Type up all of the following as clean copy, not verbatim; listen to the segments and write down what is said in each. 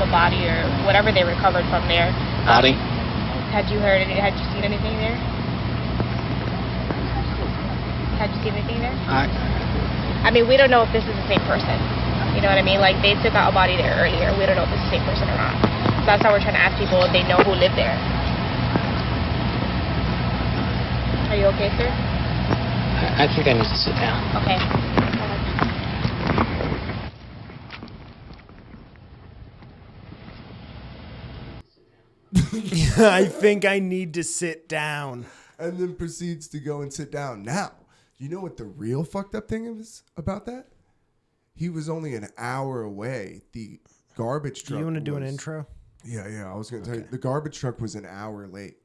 a body or whatever they recovered from there. Body? Had you seen anything there? Had you seen anything there? I mean, we don't know if this is the same person. You know what I mean? Like, they took out a body there earlier. We don't know if it's the same person or not. So that's how we're trying to ask people if they know who lived there. Are you okay, sir? I think I need to sit down. Okay. I think I need to sit down. And then proceeds to go and sit down. Now, you know what the real fucked up thing is about that? He was only an hour away. The garbage truck. Do you want to do an intro? Yeah. I was going to tell you. The garbage truck was an hour late.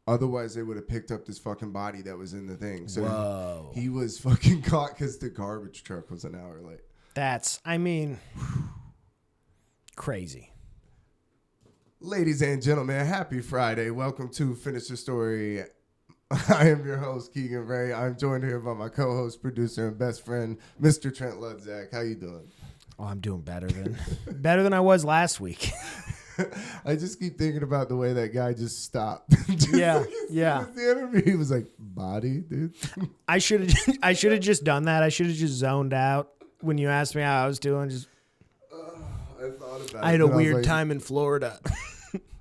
Otherwise, they would have picked up this fucking body that was in the thing. So Whoa. he was fucking caught because the garbage truck was an hour late. That's, I mean, crazy. Ladies and gentlemen, happy Friday. Welcome to Finish the Story. I am your host, Keegan Ray. I'm joined here by my co-host, producer, and best friend, Mr. Trent Ludzak. How you doing? Oh, I'm doing better than I was last week. I just keep thinking about the way that guy just stopped. Yeah. The interview, he was like, body, dude. I should have just done that. I should have just zoned out when you asked me how I was doing. I thought about it. I had a was weird like, time in Florida.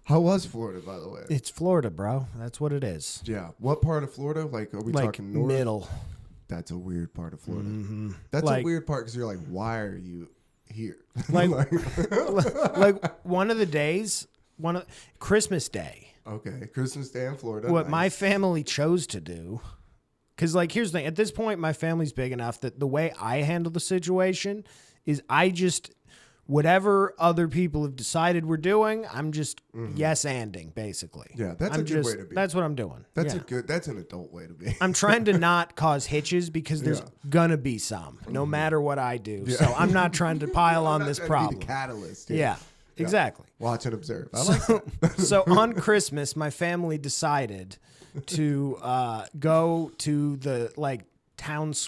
How was Florida, by the way? It's Florida, bro. That's what it is. Yeah. What part of Florida? Like, are we Like talking north? middle. That's a weird part of Florida. Mm-hmm. That's like, a weird part because you're like, why are you here? Like, like one of the days, Christmas Day. Okay, Christmas Day in Florida. What nice. my family chose to do, because like here's the thing. At this point, my family's big enough that the way I handle the situation is I just whatever other people have decided we're doing, I'm just yes-anding basically. Yeah, that's a good way to be. That's what I'm doing. That's yeah. That's an adult way to be. I'm trying to not cause hitches because there's gonna be some, no matter what I do. Yeah. So I'm not trying to pile on this problem. To be the catalyst. Yeah, exactly. Watch and observe. I like that. So on Christmas, my family decided to go to the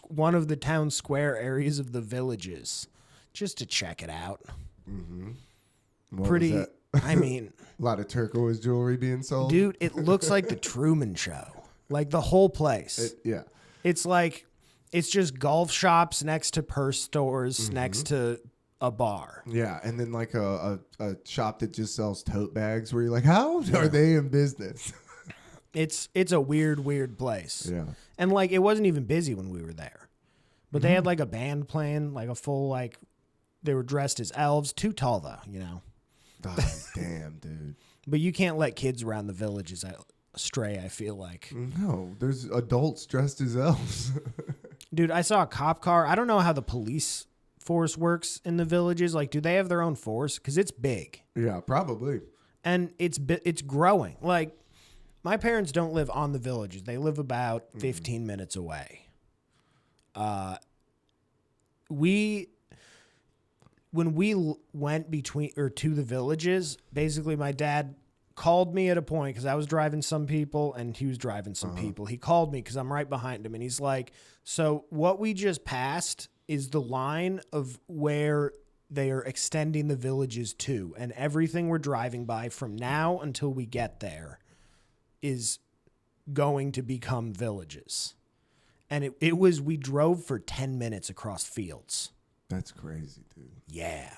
one of the town square areas of the Villages, just to check it out. Mm-hmm. Pretty. I mean, a lot of turquoise jewelry being sold. Dude, it looks like the Truman Show. Like the whole place. Yeah. It's like it's just golf shops next to purse stores next to a bar. Yeah, and then like a shop that just sells tote bags where you're like, how are they in business? It's a weird place. Yeah. And like it wasn't even busy when we were there. But they had like a band playing, like a full like they were dressed as elves, too tall though, you know. Oh, damn, dude. But you can't let kids around the Villages stray, I feel like. No, there's adults dressed as elves. Dude, I saw a cop car. I don't know how the police force works in the Villages. Like, do they have their own force? Because it's big. Yeah, probably. And it's growing. Like, my parents don't live on the Villages. They live about 15 minutes away. When we went to the Villages, basically my dad called me at a point because I was driving some people and he was driving some people. He called me because I'm right behind him and he's like, so what we just passed is the line of where they are extending the Villages to, and everything we're driving by from now until we get there is going to become Villages. And we drove for 10 minutes across fields. That's crazy, dude. Yeah.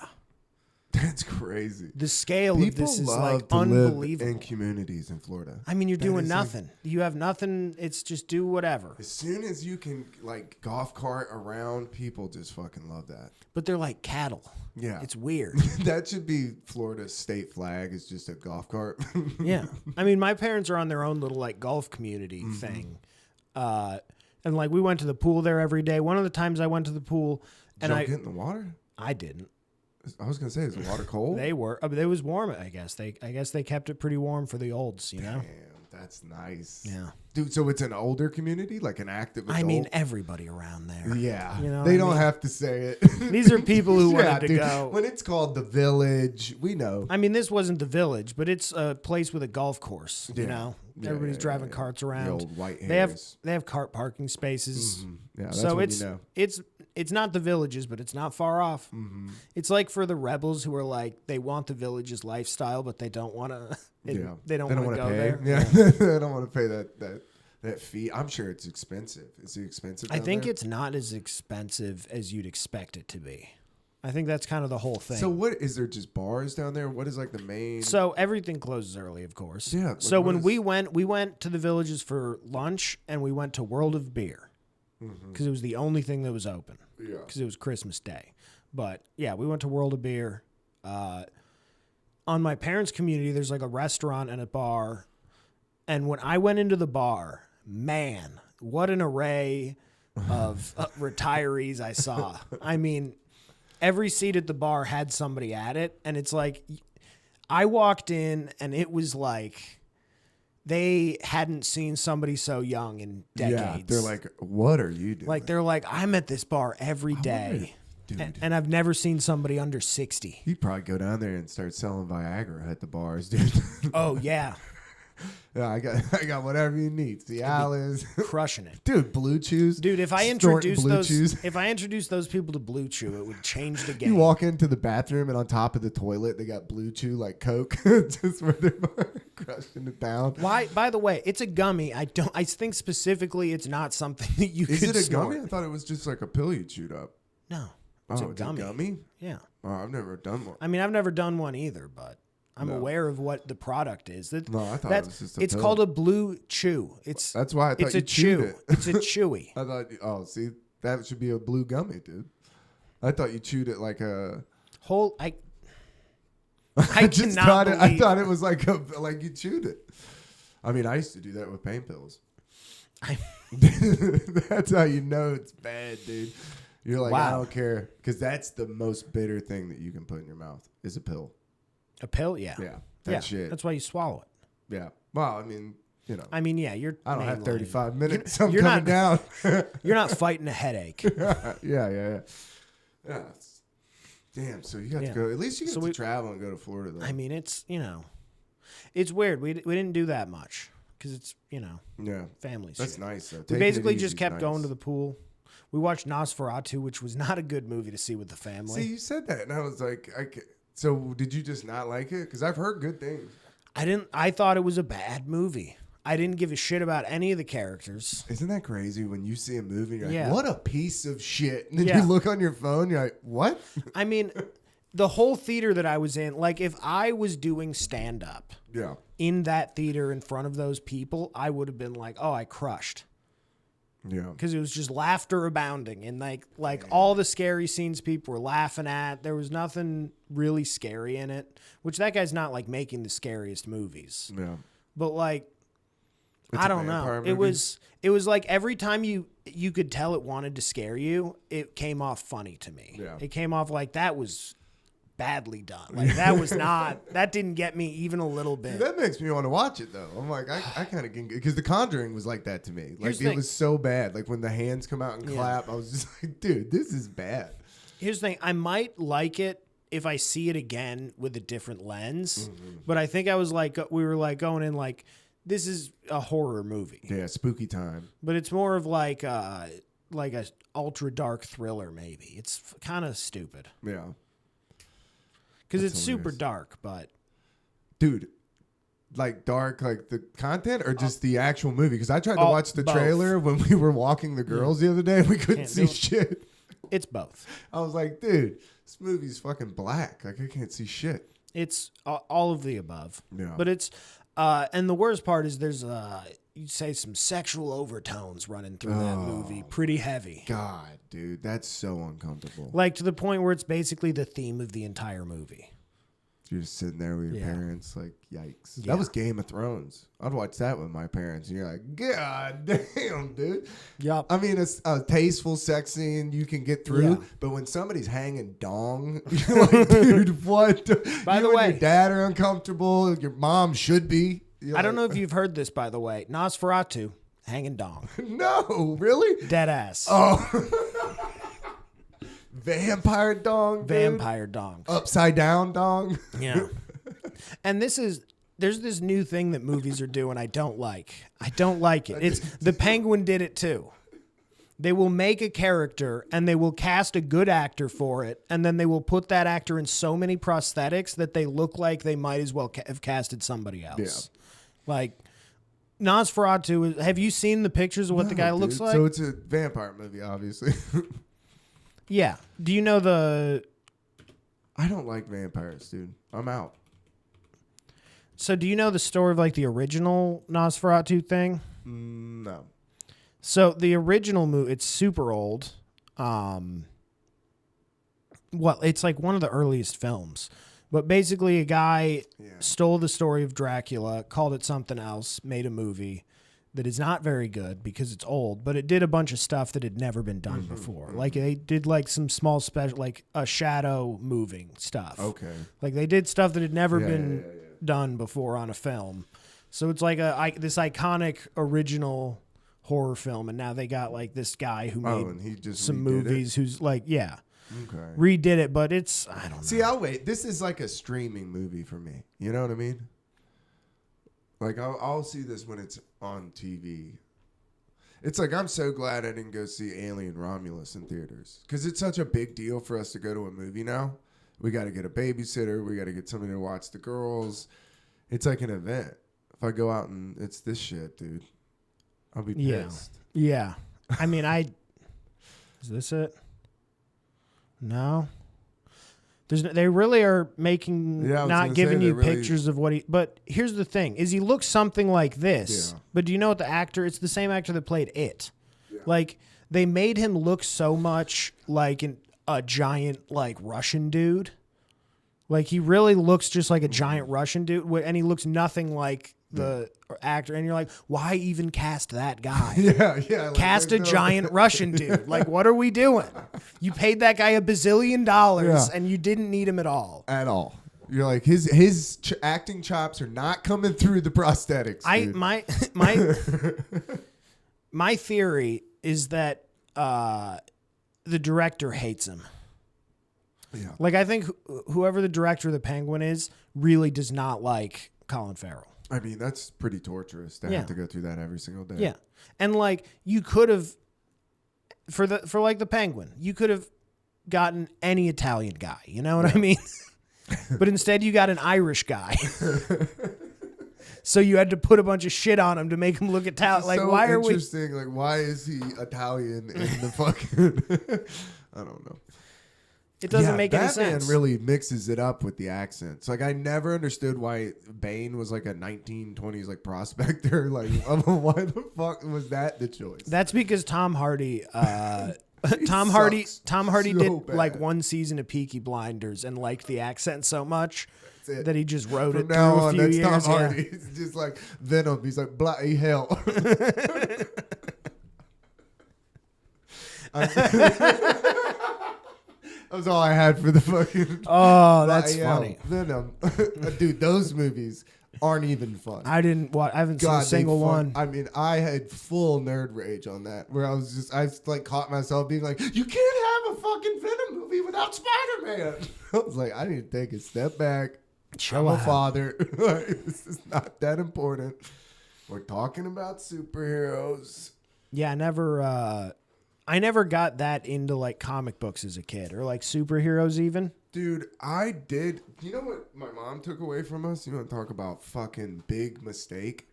That's crazy. The scale of this is like to unbelievable. live in communities in Florida. I mean, you're doing nothing. You have nothing. It's just do whatever. As soon as you can like golf cart around, people just fucking love that. But they're like cattle. Yeah. It's weird. That should be Florida's state flag. It's just a golf cart. Yeah. I mean, my parents are on their own little like golf community thing. And like we went to the pool there every day. One of the times I went to the pool and Did y'all get in the water? I didn't. I was gonna say, is the water cold? They were. I mean, it was warm. I guess they kept it pretty warm for the olds. You know. Damn, that's nice. Yeah, dude. So it's an older community, like an active adult? I mean, everybody around there. Yeah, you know. They don't have to say it. These are people who wanted to dude. go. When it's called the Village, we know. I mean, this wasn't the Village, but it's a place with a golf course. You know, everybody's driving carts around. The old white hairs. They have cart parking spaces. Yeah, that's so when it's you know. it's it's not the Villages, but it's not far off. Mm-hmm. It's like for the rebels who are like, they want the Villages lifestyle, but they don't want to. They don't want to go pay. there. Yeah, they don't want to pay that fee. I'm sure it's expensive. Is it expensive? I think there? it's not as expensive as you'd expect it to be. I think that's kind of the whole thing. So what is there? Just bars down there? What is like the main? So everything closes early, of course. Yeah. So when we went to the Villages for lunch, and we went to World of Beer because it was the only thing that was open. Yeah. Because it was Christmas Day. But yeah, we went to World of Beer. On my parents' community, there's like a restaurant and a bar. And when I went into the bar, man, what an array of retirees I saw. I mean, every seat at the bar had somebody at it. And it's like, I walked in and it was like they hadn't seen somebody so young in decades. Yeah, they're like, what are you doing? Like, they're like, I'm at this bar every day. Dude. And I've never seen somebody under 60. You'd probably go down there and start selling Viagra at the bars, dude. Oh, yeah. Yeah, I got whatever you need. Cialis. Crushing it. Dude, Blue Chews. Dude, if I Snorting introduce Blue those Chews. if I introduce those people to Blue Chew, it would change the game. You walk into the bathroom and on top of the toilet they got Blue Chew like Coke, just where they're crushing it down. Why? By the way, it's a gummy. I think specifically it's not something that you Is could it a snort. gummy? I thought it was just like a pill you chewed up. No, it's a It's gummy. a gummy? Yeah. Oh, I've never done one. I mean, I've never done one either, but I'm No. aware of what the product is. No, I thought it was just a it's pill. called a Blue Chew. That's why I thought it's you a chewed chew. it. It's a chewy. I thought, oh, see, that should be a blue gummy, dude. I thought you chewed it like a. Whole I just cannot thought I believe- thought it was like you chewed it. I mean, I used to do that with pain pills. That's how you know it's bad, dude. You're like, I Wow. don't care, because that's the most bitter thing that you can put in your mouth is a pill. A pill, yeah. Yeah, Yeah, shit. that's why you swallow it. Yeah. Well, I mean, you know, I mean, yeah, you're. I don't have mainlining. 35 minutes. I'm you're coming down. You're not fighting a headache. Yeah. It's- Damn. So you got to Yeah. go. At least you get So to we- travel and go to Florida, though. I mean, it's it's weird. We didn't do that much because it's yeah, family that's shit. nice. Though. We Taking it basically easy just is kept nice. going to the pool. We watched Nosferatu, which was not a good movie to see with the family. See, you said that, and I was like, so did you just not like it? Because I've heard good things. I thought it was a bad movie. I didn't give a shit about any of the characters. Isn't that crazy when you see a movie, you're like, Yeah. what a piece of shit. And then Yeah. you look on your phone, you're like, what? I mean, the whole theater that I was in, like if I was doing stand-up Yeah. in that theater in front of those people, I would have been like, oh, I crushed. Yeah. Because it was just laughter abounding. And like all the scary scenes people were laughing at. There was nothing really scary in it. Which that guy's not like making the scariest movies. Yeah. But like, It's I a don't vampire know. movie? It was like every time you could tell it wanted to scare you, it came off funny to me. Yeah. It came off like that was badly done. Like that was not, that didn't get me even a little bit. That makes me want to watch it, though. I'm like, I kind of can, because The Conjuring was like that to me. Like, Here's the it thing. was so bad. Like, when the hands come out and Yeah. clap, I was just like, dude, this is bad. Here's the thing. I might like it if I see it again with a different lens. But I think I was like, we were like going in like, this is a horror movie. Yeah, spooky time. But it's more of like a ultra dark thriller maybe. It's kind of stupid. Yeah. Because That's it's super hilarious. dark, but Dude, like dark, like the content or just the actual movie? Because I tried to Oh, watch the both. trailer when we were walking the girls the other day. We couldn't Can't see do it. shit. it's both. I was like, dude, this movie's fucking black. Like, I can't see shit. It's all of the above. Yeah. But it's, and the worst part is there's, you'd say some sexual overtones running through that movie. Pretty heavy. God, dude, that's so uncomfortable. Like to the point where it's basically the theme of the entire movie. You're just sitting there with your Yeah. parents, like, yikes. Yeah. That was Game of Thrones. I'd watch that with my parents, and you're like, God damn, dude. Yup. I mean, it's a tasteful sex scene you can get through, Yeah. but when somebody's hanging dong, you're like, dude, what? By You the and way- your dad are uncomfortable. Your mom should be. You're I don't know like, if you've heard this, by the way. Nosferatu, hanging dong. No, really? Dead ass. Oh. Vampire dong, dude? Vampire dong. Upside down dong. Yeah. And there's this new thing that movies are doing I don't like. I don't like it. It's the Penguin did it too. They will make a character and they will cast a good actor for it, and then they will put that actor in so many prosthetics that they look like they might as well have casted somebody else. Yeah. Like Nosferatu, have you seen the pictures of what the guy looks like? So it's a vampire movie, obviously. Yeah. Do you know the... I don't like vampires, dude. I'm out. So do you know the story of like the original Nosferatu thing? No. So the original movie, it's super old. Well, it's like one of the earliest films. But basically a guy stole the story of Dracula, called it something else, made a movie that is not very good because it's old, but it did a bunch of stuff that had never been done before. Like they did like some small special, like a shadow moving stuff. Okay. Like they did stuff that had never been done before on a film. So it's like this iconic original horror film, and now they got like this guy who made and he just some movies who's like, okay, redid it, but it's, I don't know. See, I'll wait. This is like a streaming movie for me. You know what I mean? Like I'll see this when it's on TV. It's like, I'm so glad I didn't go see Alien Romulus in theaters because it's such a big deal for us to go to a movie now. We got to get a babysitter. We got to get somebody to watch the girls. It's like an event. If I go out and it's this shit, dude, I'll be pissed. Yeah. I mean, is this it? No. They really are making, not giving you pictures of what but here's the thing, is he looks something like this, but do you know what the actor, it's the same actor that played it. Yeah. Like, they made him look so much like a giant, like, Russian dude. Like, he really looks just like a giant Russian dude, and he looks nothing like the actor, and you're like, why even cast that guy? Like, cast a giant Russian dude. Like, what are we doing? You paid that guy $1 billion, and you didn't need him at all. At all. You're like, his acting chops are not coming through the prosthetics. Dude. My theory is that the director hates him. Yeah. Like, I think whoever the director of The Penguin is really does not like Colin Farrell. I mean, that's pretty torturous to have to go through that every single day. Yeah. And like, you could have, for like The Penguin, you could have gotten any Italian guy, you know what I mean? But instead you got an Irish guy. So you had to put a bunch of shit on him to make him look Italian. Like, so why are we? Interesting. Like, why is he Italian in the fucking? I don't know. It doesn't make any Batman sense. really mixes it up with the accents. Like, I never understood why Bane was like a 1920s like prospector. Like, why the fuck was that the choice? That's because Tom Hardy. Tom Hardy did bad. like one season of Peaky Blinders and liked the accent so much that he just wrote From it now through on, a few that's years. Tom Hardy. It's just like Venom. He's like bloody hell. That was all I had for the fucking. Oh, that's funny. Venom. Dude, those movies aren't even fun. I haven't seen a single one. I mean, I had full nerd rage on that, where I like caught myself being like, you can't have a fucking Venom movie without Spider-Man. I was like, I need to take a step back. I'm a father. This is not that important. We're talking about superheroes. Yeah, I never got that into like comic books as a kid or like superheroes even. Dude, I did. You know what my mom took away from us? You want to talk about fucking big mistake?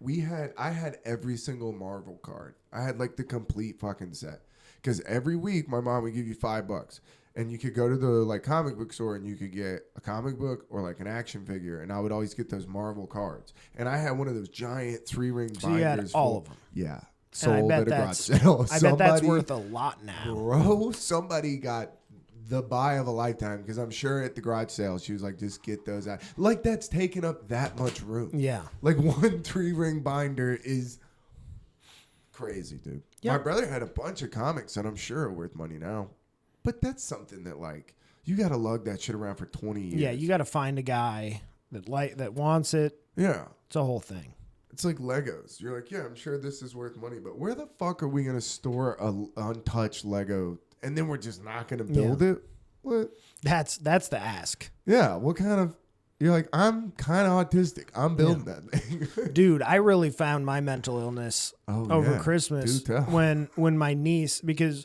I had every single Marvel card. I had like the complete fucking set. Because every week my mom would give you $5. And you could go to the like comic book store and you could get a comic book or like an action figure. And I would always get those Marvel cards. And I had one of those giant 3-ring binders. So you had all of them. Yeah. Sold at a garage sale. I bet that's worth a lot now. Bro, somebody got the buy of a lifetime because I'm sure at the garage sale she was like, just get those out. Like, that's taking up that much room. Yeah. Like, one 3-ring binder is crazy, dude. Yep. My brother had a bunch of comics that I'm sure are worth money now. But that's something that, like, you got to lug that shit around for 20 years. Yeah, you got to find a guy that wants it. Yeah. It's a whole thing. It's like Legos. You're like, yeah, I'm sure this is worth money, but where the fuck are we going to store a untouched Lego and then we're just not going to build it? What? That's the ask. Yeah. What kind of You're like, I'm kind of autistic. I'm building that thing. Dude, I really found my mental illness over Christmas when my niece, because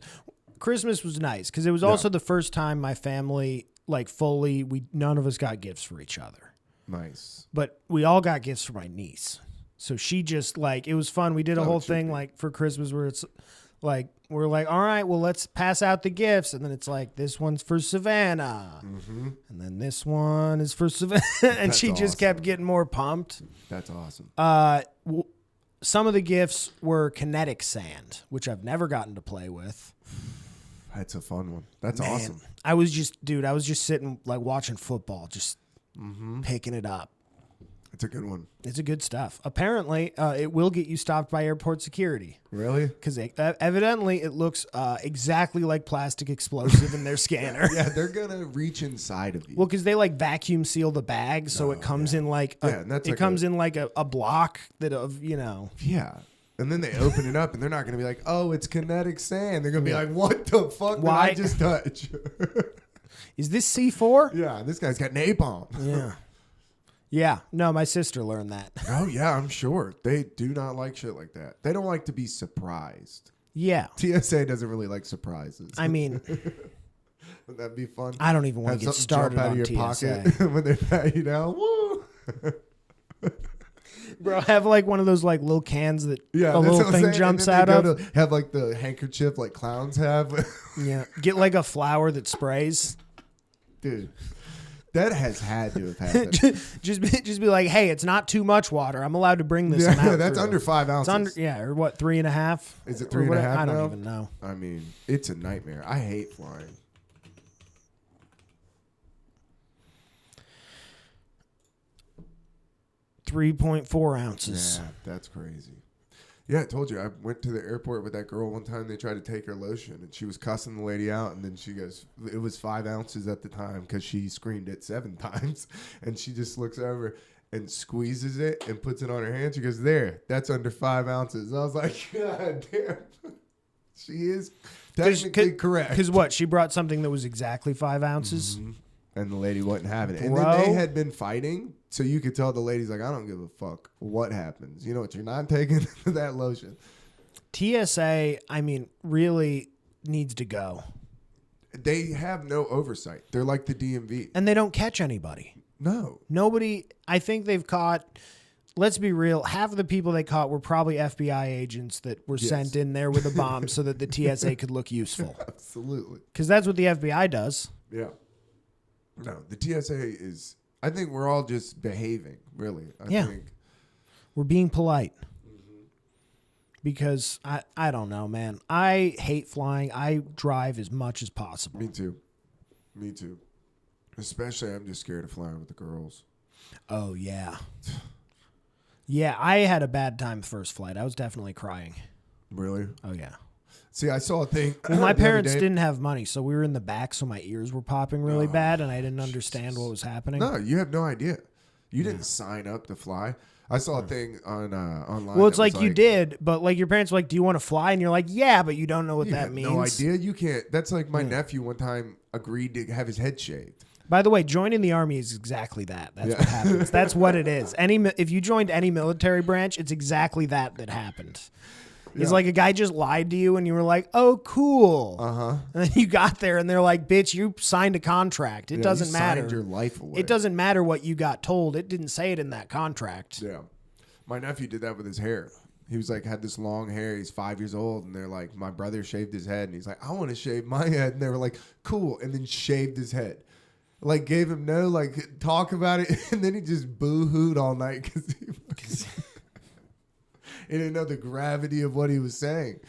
Christmas was nice because it was also the first time my family like fully none of us got gifts for each other. Nice. But we all got gifts for my niece. So she just like, it was fun. We did a whole thing like for Christmas where it's like, we're like, all right, well, let's pass out the gifts. And then it's like, this one's for Savannah. Mm-hmm. And then this one is for Savannah. And she just kept getting more pumped. That's awesome. Some of the gifts were kinetic sand, which I've never gotten to play with. That's a fun one. That's awesome. I was just sitting like watching football, just picking it up. It's a good one. It's a good stuff. Apparently, it will get you stopped by airport security. Really? Because evidently it looks exactly like plastic explosive in their scanner. Yeah, they're going to reach inside of you. Well, because they like vacuum seal the bag, so it comes in like a block that of, you know. Yeah. And then they open it up and they're not going to be like, oh, it's kinetic sand. They're going to be like, what the fuck did I just touch? Is this C4? Yeah, this guy's got napalm. Yeah. Yeah, no, my sister learned that. Oh, yeah, I'm sure. They do not like shit like that. They don't like to be surprised. Yeah. TSA doesn't really like surprises. I mean, would that be fun? I don't even want to get started out on of your TSA. pocket when they pat you down. Woo! Bro, have like one of those like little cans that a little thing jumps out of. Have like the handkerchief like clowns have. Yeah. Get like a flower that sprays. Dude. That has had to have happened. just be like, hey, it's not too much water. I'm allowed to bring this amount. Yeah, that's under 5 ounces. Or what, 3.5? Is it 3.5 now? I don't even know. I mean, it's a nightmare. I hate flying. 3.4 ounces. Yeah, that's crazy. Yeah, I told you. I went to the airport with that girl one time. They tried to take her lotion, and she was cussing the lady out. And then she goes, it was 5 ounces at the time because she screamed it 7 times. And she just looks over and squeezes it and puts it on her hand. She goes, there, that's under 5 ounces. I was like, God damn. She is technically correct. Because what? She brought something that was exactly 5 ounces? Mm-hmm. And the lady wasn't having it. And then they had been fighting. So you could tell the lady's like, I don't give a fuck what happens. You know what? You're not taking that lotion. TSA, I mean, really needs to go. They have no oversight. They're like the DMV. And they don't catch anybody. No. Nobody, I think they've caught, let's be real, half of the people they caught were probably FBI agents that were sent in there with a bomb so that the TSA could look useful. Absolutely. Because that's what the FBI does. Yeah. No, the TSA is... I think we're all just behaving, really. I think we're being polite. Mm-hmm. Because I don't know, man. I hate flying. I drive as much as possible. Me too. Especially, I'm just scared of flying with the girls. Oh, yeah. Yeah, I had a bad time first flight. I was definitely crying. Really? Oh, yeah. See, I saw a thing. Well, my parents didn't have money, so we were in the back, so my ears were popping really bad, and I didn't understand what was happening. No, you have no idea. You didn't sign up to fly. I saw a thing on online. Well, it's like you did, but like your parents were like, do you want to fly? And you're like, yeah, but you don't know what that means. No idea. You can't. That's like my nephew one time agreed to have his head shaved. By the way, joining the Army is exactly that. That's what happens. That's what it is. If you joined any military branch, it's exactly that happened. It's like a guy just lied to you and you were like, oh, cool. Uh-huh. And then you got there and they're like, bitch, you signed a contract. It doesn't matter. You signed your life away. It doesn't matter what you got told. It didn't say it in that contract. Yeah. My nephew did that with his hair. He was like, had this long hair. He's 5 years old. And they're like, my brother shaved his head. And he's like, I want to shave my head. And they were like, cool. And then shaved his head. Like, gave him no, like, talk about it. And then he just boo-hooed all night because he didn't know the gravity of what he was saying.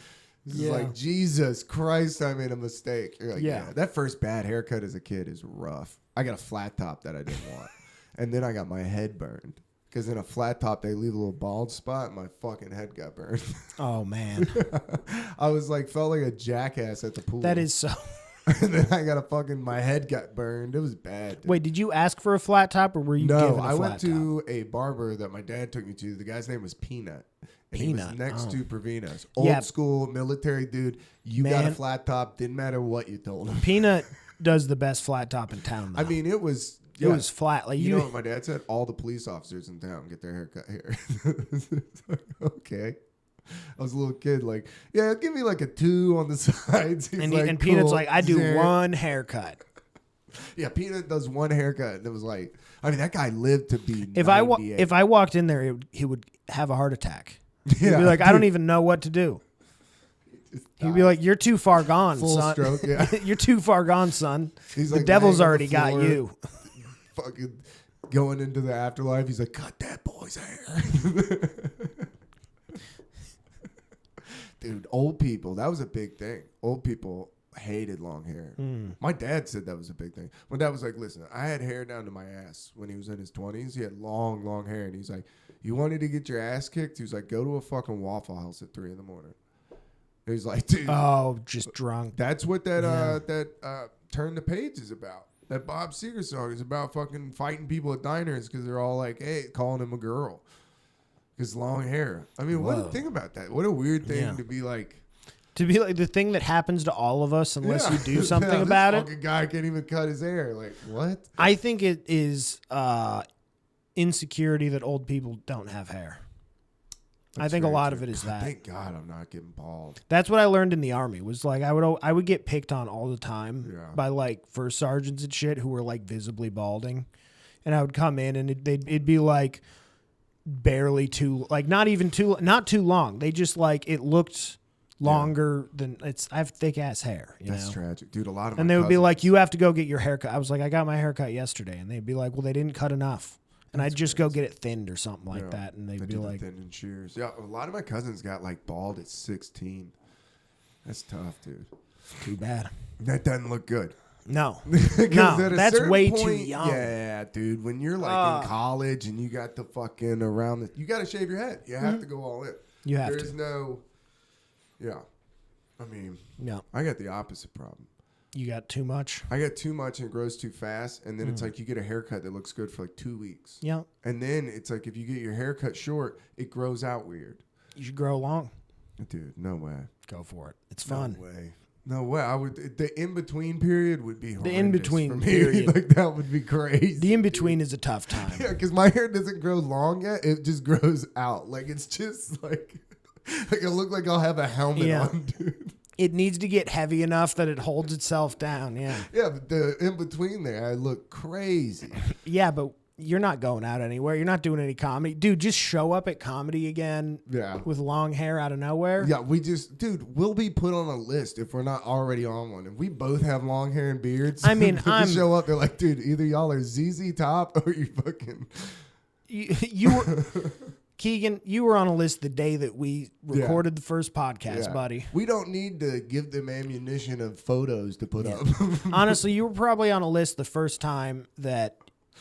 He's like, Jesus Christ, I made a mistake. You're like, yeah, that first bad haircut as a kid is rough. I got a flat top that I didn't want. And then I got my head burned. Because in a flat top, they leave a little bald spot, and my fucking head got burned. Oh, man. I was like, felt like a jackass at the pool. That is so... And then I got my head got burned. It was bad. Dude. Wait, did you ask for a flat top or were you given a flat top? No, I went to a barber that my dad took me to. The guy's name was Peanut. And he was next to Pravina's. Old school military dude. You got a flat top. Didn't matter what you told him. Peanut does the best flat top in town, though. I mean, it was It was flat. Like you know what my dad said? All the police officers in town get their hair cut here. Okay. I was a little kid, like, yeah, give me like a 2 on the sides. And Peanut's like, I do one haircut. Yeah, Peanut does one haircut, and it was like, I mean, that guy lived to be. If I walked in there, he would have a heart attack. He'd be like, I don't even know what to do. He'd be like, "You're too far gone, Full son. stroke, yeah. You're too far gone, son. He's the like devil's laying on already the got floor, you." Fucking going into the afterlife. He's like, cut that boy's hair. Dude, old people, that was a big thing. Old people hated long hair. My dad said that was a big thing. My dad was like, listen, I had hair down to my ass when he was in his 20s. He had long, long hair. And he's like, you wanted to get your ass kicked? He was like, go to a fucking Waffle House at 3 a.m. He's like, dude. Oh, just drunk. That's what that Turn the Page is about. That Bob Seger song is about fucking fighting people at diners because they're all like, hey, calling him a girl. Because long hair. I mean, what? Think about that. What a weird thing to be like. To be like the thing that happens to all of us unless you do something about it. Fucking guy can't even cut his hair. Like, what? I think it is insecurity that old people don't have hair. I think a lot of it is that. Thank God I'm not getting bald. That's what I learned in the Army. Was like I would get picked on all the time by like first sergeants and shit who were like visibly balding, and I would come in and it'd be like barely too like not too long. They just like it looked longer than it's. I have thick ass hair. That's tragic, dude. A lot of and they would be like, you have to go get your haircut. I was like, I got my haircut yesterday, and they'd be like, well, they didn't cut enough. And I'd just go get it thinned or something like that. And they'd be like... thin and shears. Yeah, a lot of my cousins got like bald at 16. That's tough, dude. Too bad. That doesn't look good. No. No, that's way too young. Yeah, dude. When you're like in college and you got the fucking you got to shave your head. You have to go all in. You have There's no... Yeah. I mean... Yeah. I got the opposite problem. You got too much? I got too much and it grows too fast. And then it's like you get a haircut that looks good for like 2 weeks. Yeah. And then it's like if you get your haircut short, it grows out weird. You should grow long. Dude, no way. Go for it. It's fun. No way. No way. I would. The in-between period would be horrendous. The in-between for me. period. Like that would be crazy. The in-between is a tough time. Yeah, because my hair doesn't grow long yet. It just grows out. Like it's just like I look like I'll have a helmet on, dude. It needs to get heavy enough that it holds itself down. Yeah. Yeah, but the in between there, I look crazy. Yeah, but you're not going out anywhere. You're not doing any comedy, dude. Just show up at comedy again. Yeah. With long hair out of nowhere. Yeah, we'll be put on a list if we're not already on one. If we both have long hair and beards, I mean, we show up. They're like, dude, either y'all are ZZ Top or you fucking. You were. Keegan, you were on a list the day that we recorded the first podcast, buddy. We don't need to give them ammunition of photos to put up. Honestly, you were probably on a list the first time that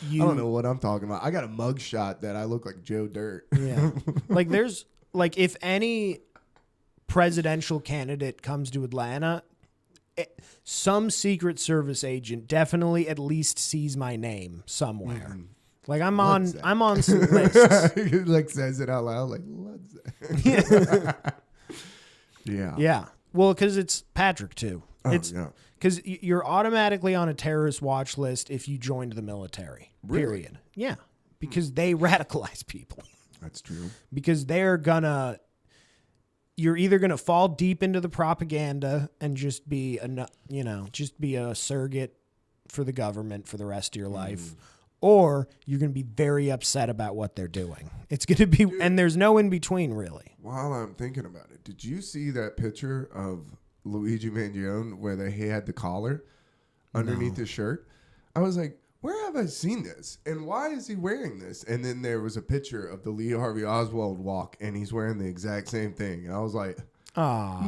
you... I don't know what I'm talking about. I got a mug shot that I look like Joe Dirt. Yeah. Like there's... Like if any presidential candidate comes to Atlanta, some Secret Service agent definitely at least sees my name somewhere. Mm-hmm. Like I'm on some lists. Like says it out loud, like what's that? Yeah. Yeah. Well, because it's Patrick too. Because you're automatically on a terrorist watch list if you joined the military. Really? Period. Yeah. Because they radicalize people. That's true. Because you're either gonna fall deep into the propaganda and just be a surrogate for the government for the rest of your life. Or you're going to be very upset about what they're doing. It's going to be, and there's no in between, really. While I'm thinking about it, did you see that picture of Luigi Mangione where he had the collar underneath his shirt? I was like, where have I seen this? And why is he wearing this? And then there was a picture of the Lee Harvey Oswald walk, and he's wearing the exact same thing. And I was like,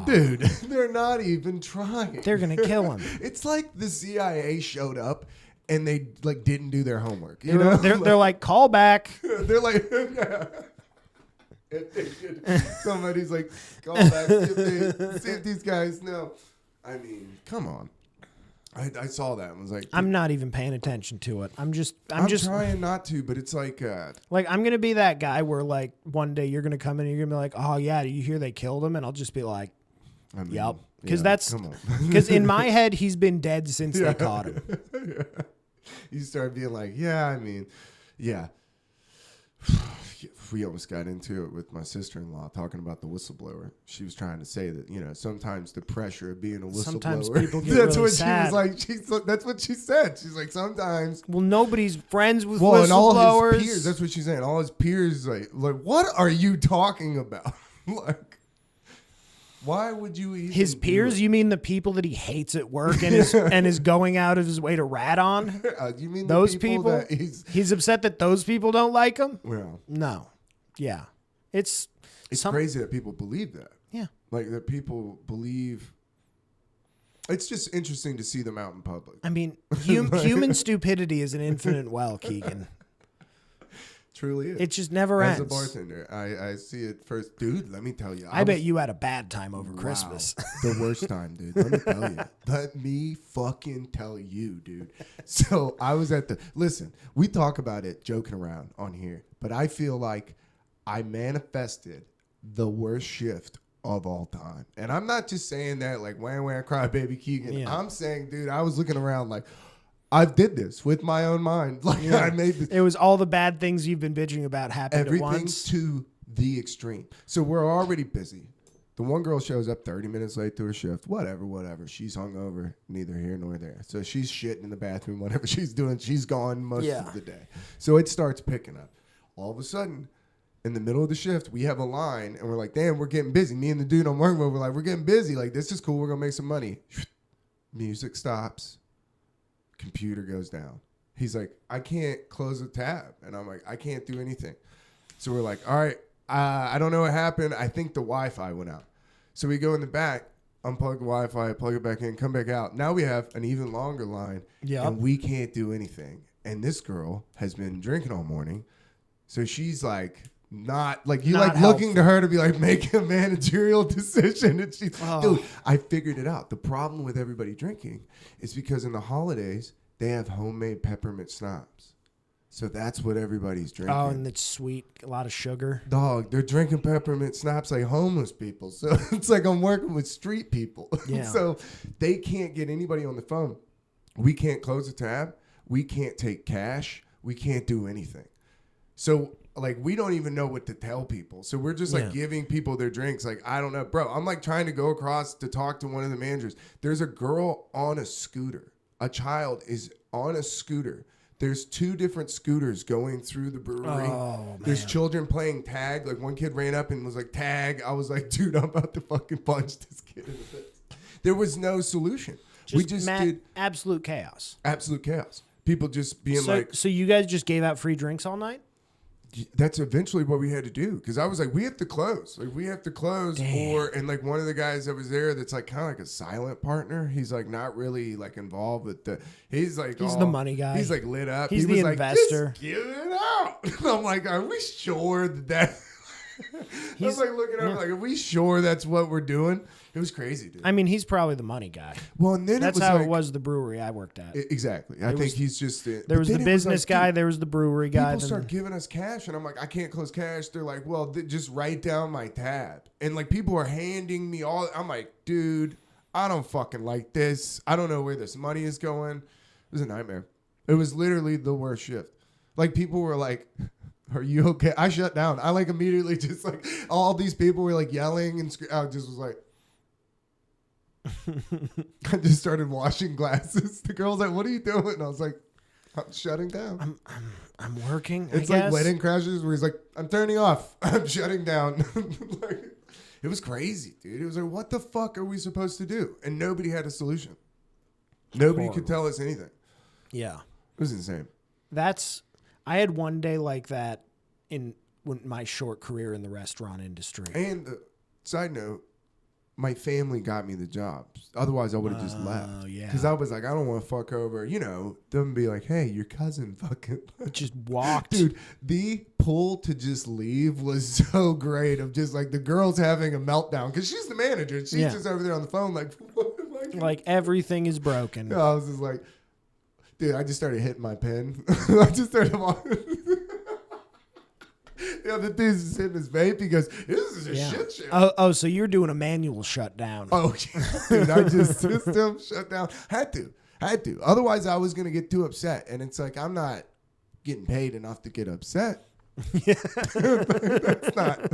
dude, they're not even trying. They're going to kill him. It's like the CIA showed up. And they like didn't do their homework. You know? They're like, call back. They're like, somebody's like, call back. See if these guys know. I mean, come on. I saw that and was like, I'm not even paying attention to it. I'm just trying not to, but it's like I'm gonna be that guy where like one day you're gonna come in and you're gonna be like, oh yeah, do you hear they killed him? And I'll just be like, yep. Because in my head he's been dead since they caught him. You start being like, yeah, I mean, yeah. We almost got into it with my sister-in-law talking about the whistleblower. She was trying to say that, you know, sometimes the pressure of being a whistleblower. Sometimes people get that's really what sad. she was like. That's what she said. She's like, sometimes. Well, nobody's friends with Well, whistleblowers. and all his peers. That's what she's saying. All his peers, like, what are you talking about? Like, why would you even His peers? You mean the people that he hates at work and is going out of his way to rat on? You mean those the people that he's upset that those people don't like him? Well, no. Yeah. It's crazy that people believe that. Yeah. Like that people believe. It's just interesting to see them out in public. I mean, human stupidity is an infinite well, Keegan. Truly is. It just never ends. As a bartender, I see it first. Dude, let me tell you. I bet you had a bad time over Christmas. The worst time, dude. Let me tell you. Let me fucking tell you, dude. So I was at listen, we talk about it joking around on here, but I feel like I manifested the worst shift of all time. And I'm not just saying that like, wham, cry, baby Keegan. Yeah. I'm saying, dude, I was looking around like, I did this with my own mind. Like I made this. It was all the bad things you've been bitching about happened at once. Everything to the extreme. So we're already busy. The one girl shows up 30 minutes late to her shift. Whatever. She's hungover, neither here nor there. So she's shitting in the bathroom, whatever she's doing. She's gone most of the day. So it starts picking up. All of a sudden, in the middle of the shift, we have a line, and we're like, damn, we're getting busy. Me and the dude I'm working with, we're like, we're getting busy. Like, this is cool. We're going to make some money. Music stops. Computer goes down. He's like, I can't close the tab. And I'm like, I can't do anything. So we're like, all right, I don't know what happened. I think the Wi-Fi went out. So we go in the back, unplug the Wi-Fi, plug it back in, come back out. Now we have an even longer line, and we can't do anything. And this girl has been drinking all morning. So she's like, not looking to her to be like, make a managerial decision. And she's, dude, I figured it out. The problem with everybody drinking is because in the holidays, they have homemade peppermint schnapps. So that's what everybody's drinking. Oh, and it's sweet, a lot of sugar. Dog, they're drinking peppermint schnapps like homeless people. So it's like I'm working with street people. Yeah. So they can't get anybody on the phone. We can't close the tab. We can't take cash. We can't do anything. So like, we don't even know what to tell people. So we're just like giving people their drinks. Like, I don't know, bro. I'm like trying to go across to talk to one of the managers. There's a girl on a scooter. A child is on a scooter. There's 2 different scooters going through the brewery. Oh, there's children playing tag. Like, one kid ran up and was like, tag. I was like, dude, I'm about to fucking punch this kid in the face. There was no solution. We just did absolute chaos. Absolute chaos. People just being like. So you guys just gave out free drinks all night? That's eventually what we had to do, because I was like, we have to close. Like, we have to close. Damn. And like one of the guys that was there that's like kind of like a silent partner. He's like not really like involved with he's like the money guy. He's like lit up. He's he the was investor. Like, just give it out. I'm like, are we sure that I was like looking at him like, are we sure that's what we're doing? It was crazy, dude. I mean, he's probably the money guy. Well, and then that's how it was the brewery I worked at. Exactly. I think he's just there was the business guy. There was the brewery guy. People start giving us cash, and I'm like, I can't close cash. They're like, well, just write down my tab. And like, people are handing me all. I'm like, dude, I don't fucking like this. I don't know where this money is going. It was a nightmare. It was literally the worst shift. Like, people were like, are you okay? I shut down. I like immediately just like, all these people were like yelling and I just was like, I just started washing glasses. The girl's like, what are you doing? And I was like, I'm shutting down. I'm working. It's like Wedding Crashers where he's like, I'm turning off. I'm shutting down. Like, it was crazy, dude. It was like, what the fuck are we supposed to do? And nobody had a solution. Nobody could tell us anything. Yeah. It was insane. I had one day like that in my short career in the restaurant industry. And side note, my family got me the job. Otherwise, I would have just left. Yeah. Because I was like, I don't want to fuck over, them be like, hey, your cousin fucking just walked. Dude, the pull to just leave was so great of just like the girl's having a meltdown because she's the manager. She's just over there on the phone like, what am I doing? Like everything is broken. I was just like, dude, I just started hitting my pen. I just started the dude's just hitting his vape. He goes, this is a shit show. Oh, so you're doing a manual shutdown. Oh, yeah. Dude, I just system shut down. Had to. I had to. Otherwise, I was going to get too upset. And it's like, I'm not getting paid enough to get upset. Yeah. That's not.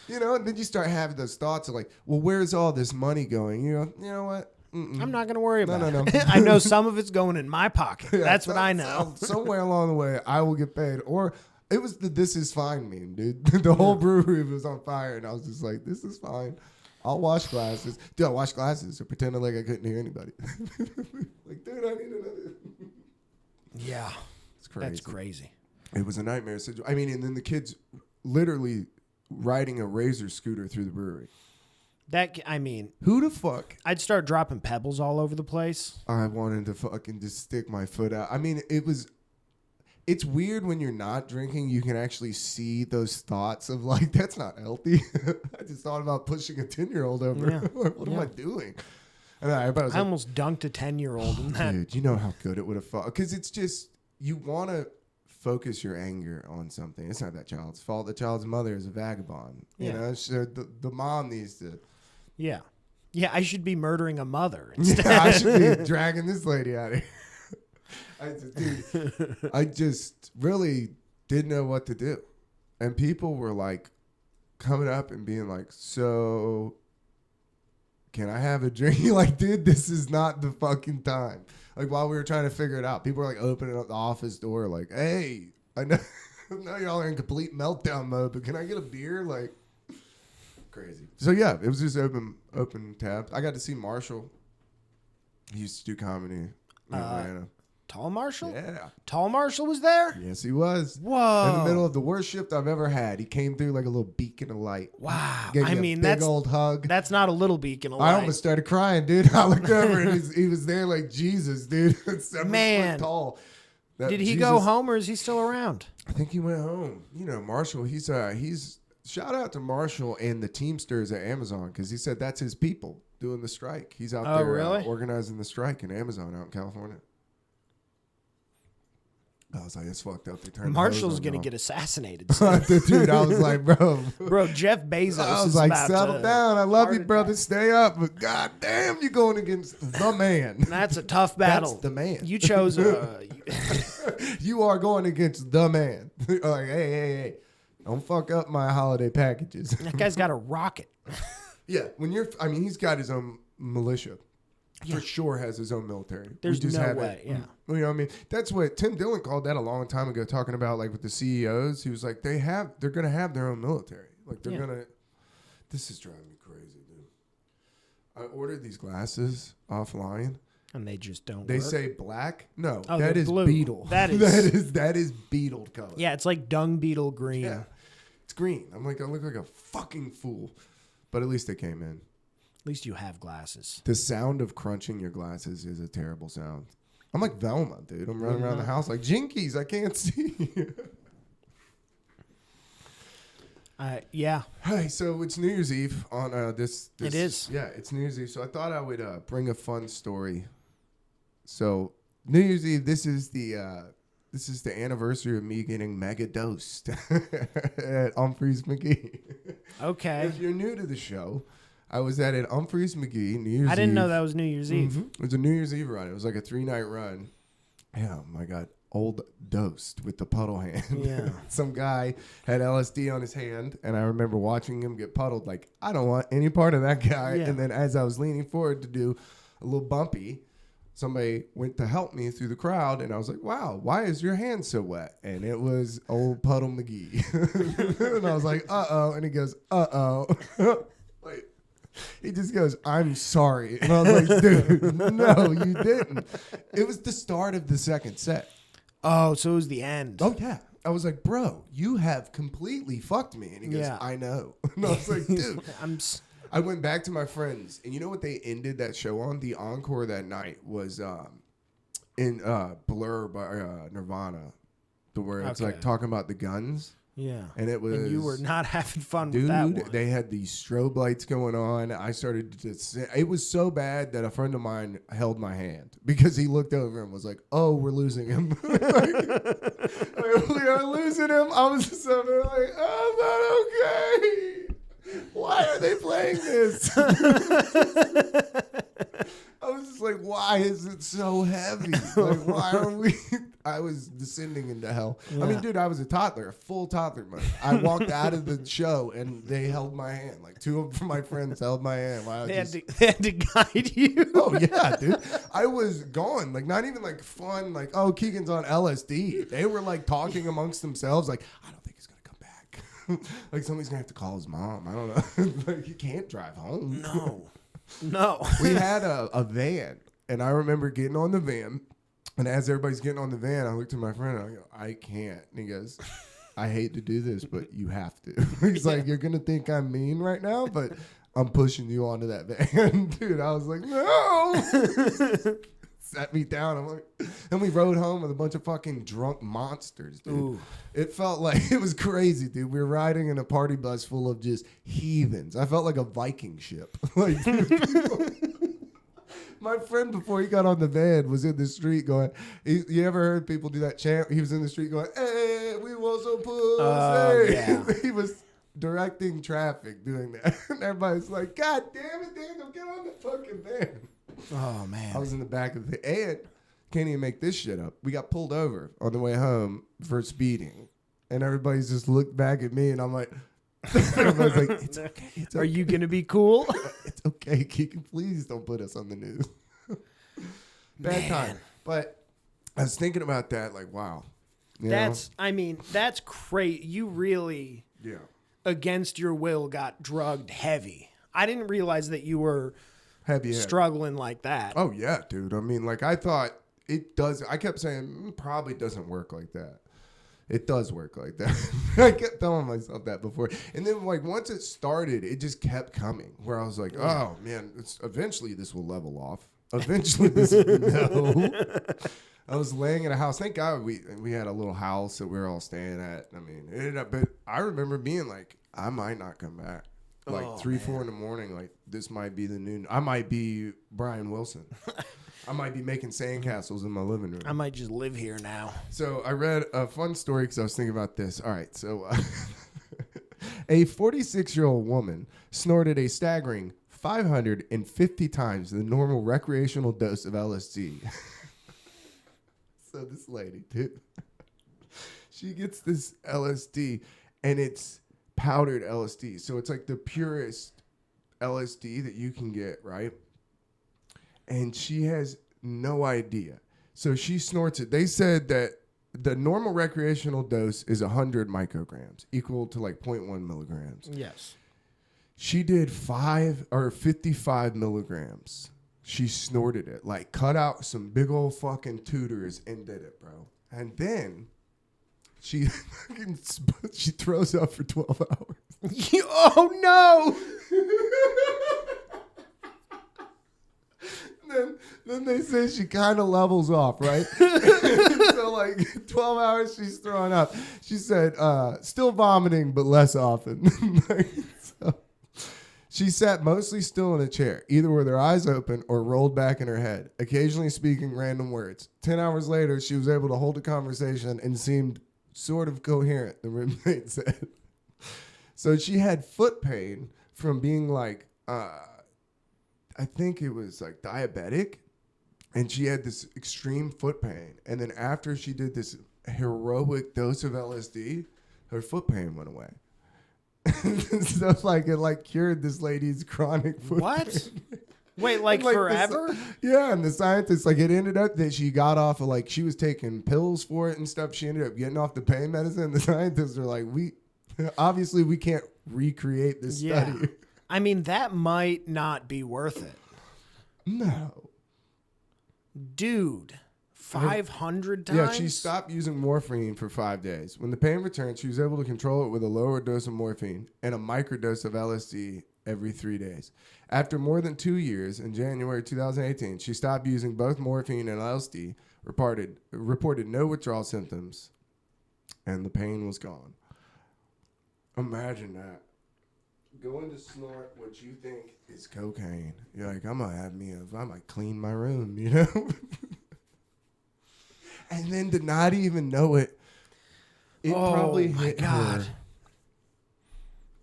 You know, and then you start having those thoughts of like, well, where's all this money going? You know what? I'm not going to worry about it. No. I know some of it's going in my pocket. That's what I know. Somewhere along the way, I will get paid. Or it was the "this is fine" meme, dude. The whole brewery was on fire, and I was just like, "This is fine. I'll wash glasses." Dude, I washed glasses or pretended like I couldn't hear anybody. Like, dude, I need another. Yeah, it's crazy. That's crazy. It was a nightmare situation. I mean, and then the kids literally riding a razor scooter through the brewery. Who the fuck? I'd start dropping pebbles all over the place. I wanted to fucking just stick my foot out. I mean, it's weird when you're not drinking. You can actually see those thoughts of like, that's not healthy. I just thought about pushing a 10-year-old over. Yeah. What am I doing? And I almost dunked a 10-year-old in that. Dude, you know how good it would have felt. Because it's just, you want to focus your anger on something. It's not that child's fault. The child's mother is a vagabond. You know, so the mom needs to. Yeah. Yeah, I should be murdering a mother instead. Yeah, I should be dragging this lady out of here. I just really didn't know what to do. And people were like coming up and being like, so can I have a drink? Like, dude, this is not the fucking time. Like, while we were trying to figure it out, people were like opening up the office door like, hey, I know y'all are in complete meltdown mode, but can I get a beer? Like, crazy. So yeah, it was just open tab. I got to see Marshall. He used to do comedy in Atlanta. Tall Marshall? Yeah. Tall Marshall was there? Yes, he was. Whoa. In the middle of the worst shift I've ever had. He came through like a little beacon of light. Wow. Gave me a big old hug. That's not a little beacon of light. I almost started crying, dude. I looked over and he was there like Jesus, dude. 7 Man. foot tall. Did he go home or is he still around? I think he went home. You know, Marshall, he's shout out to Marshall and the Teamsters at Amazon because he said that's his people doing the strike. He's out there really? Organizing the strike in Amazon out in California. I was like, it's fucked up. They turned Marshall's going to get assassinated. Dude, I was like, bro, Jeff Bezos. I was like, settle down. I love you, brother. Stay up. But goddamn, you're going against the man. That's a tough battle. That's the man. You chose. You are going against the man. Like, hey. Don't fuck up my holiday packages. That guy's got a rocket. Yeah, he's got his own militia. For sure has his own military. There's no way, yeah. You know what I mean? That's what Tim Dillon called that a long time ago, talking about like with the CEOs. He was like, they're going to have their own military. Like they're going to, this is driving me crazy, dude. I ordered these glasses offline. And they just don't They work. say black. No, Oh, that is blue. beetle. That is beetle color. Yeah, it's like dung beetle green. Yeah, it's green. I'm like, I look like a fucking fool. But at least they came in. At least you have glasses. The sound of crunching your glasses is a terrible sound. I'm like Velma, dude. I'm running around the house like Jinkies. I can't see. Yeah. Hi, so it's New Year's Eve on this. It is. Yeah, it's New Year's Eve. So I thought I would bring a fun story. So New Year's Eve, this is the anniversary of me getting mega dosed at Humphreys McGee. Okay. If you're new to the show, I was at Humphreys McGee New Year's Eve. I didn't know that was New Year's Eve. It was a New Year's Eve run. It was like a 3-night run. Yeah, oh my God. Old dosed with the puddle hand. Yeah. Some guy had LSD on his hand, and I remember watching him get puddled like, I don't want any part of that guy. Yeah. And then as I was leaning forward to do a little bumpy, somebody went to help me through the crowd, and I was like, wow, why is your hand so wet? And it was old Puddle McGee. And I was like, uh-oh. And he goes, uh-oh. Wait. He just goes, I'm sorry. And I was like, dude, no, you didn't. It was the start of the second set. Oh, so it was the end. Oh, yeah. I was like, bro, you have completely fucked me. And he goes, I know. And I was like, dude. I went back to my friends. And you know what they ended that show on? The encore that night was in Blur by Nirvana, where it's like talking about the guns. Yeah. And it was. And you were not having fun dude, with that one. They had these strobe lights going on. I started to. It was so bad that a friend of mine held my hand because he looked over and was like, "Oh, we're losing him. We are losing him." I was just over there like, "I'm not okay. Why are they playing this?" I was just like, why why is it so heavy? Like, why are we? I was descending into hell. Yeah. I mean, dude, I was a toddler, a full toddler mode. I walked out of the show and they held my hand. Like 2 of my friends held my hand. While they had to guide you. Oh yeah, dude. I was gone. Like not even like fun. Like, oh, Keegan's on LSD. They were like talking amongst themselves. Like, I don't think he's gonna come back. Like somebody's gonna have to call his mom. I don't know. Like he can't drive home. No. We had a van, and I remember getting on the van. And as everybody's getting on the van, I looked at my friend and I go, I can't. And he goes, I hate to do this, but you have to. He's like, you're going to think I'm mean right now, but I'm pushing you onto that van. Dude, I was like, no. Sat me down. I'm like, and we rode home with a bunch of fucking drunk monsters, dude. Ooh. It felt like, it was crazy, dude. We were riding in a party bus full of just heathens. I felt like a Viking ship. Like, my friend, before he got on the van, was in the street going, you ever heard people do that chant? He was in the street going, hey, we want some pussy. Yeah. He was directing traffic doing that. And everybody's like, God damn it, Daniel, get on the fucking van. Oh, man. I was in the back of the and can't even make this shit up. We got pulled over on the way home for speeding. And everybody's just looked back at me, and I'm like, everybody's like, it's okay. It's okay. Are you going to be cool? It's okay, Keegan. Please don't put us on the news. Bad time. But I was thinking about that, like, wow. That's great. You really, against your will, got drugged heavy. I didn't realize that you were heavy struggling like that. Oh, yeah, dude. I mean, like, I thought it does. I kept saying, it probably doesn't work like that. It does work like that. I kept telling myself that before. And then, like, once it started, it just kept coming, where I was like, oh, man, eventually this will level off. Eventually this will no. I was laying in a house. Thank God we had a little house that we were all staying at. I mean, it ended up, but I remember being like, I might not come back. Like 3, 4 in the morning, like, this might be the new, I might be Brian Wilson. I might be making sandcastles in my living room. I might just live here now. So I read a fun story because I was thinking about this. All right, so a 46-year-old woman snorted a staggering 550 times the normal recreational dose of LSD. So this lady, dude, she gets this LSD, and it's powdered LSD. So it's like the purest LSD that you can get, right? And she has no idea. So she snorts it. They said that the normal recreational dose is 100 micrograms, equal to like 0.1 milligrams. Yes. She did 55 milligrams. She snorted it, like cut out some big old fucking tutors and did it, bro. And then she throws up for 12 hours. Oh, no. Then they say she kind of levels off, right? So like 12 hours she's throwing up. She said, still vomiting, but less often. So she sat mostly still in a chair, either with her eyes open or rolled back in her head, occasionally speaking random words. 10 hours later, she was able to hold a conversation and seemed sort of coherent, the roommate said. So she had foot pain from being like, I think it was like diabetic, and she had this extreme foot pain. And then after she did this heroic dose of LSD, her foot pain went away. So like it like cured this lady's chronic foot pain. Wait, like forever? Yeah, and the scientists, like, it ended up that she got off of, like, she was taking pills for it and stuff. She ended up getting off the pain medicine. The scientists are like, obviously we can't recreate this study. I mean, that might not be worth it. No. Dude, 500 times? Yeah, she stopped using morphine for 5 days. When the pain returned, she was able to control it with a lower dose of morphine and a microdose of LSD every 3 days. After more than 2 years, in January 2018, she stopped using both morphine and LSD, reported no withdrawal symptoms, and the pain was gone. Imagine that. Going to snort what you think is cocaine. You're like, I might clean my room, you know? And then to not even know it, probably hit her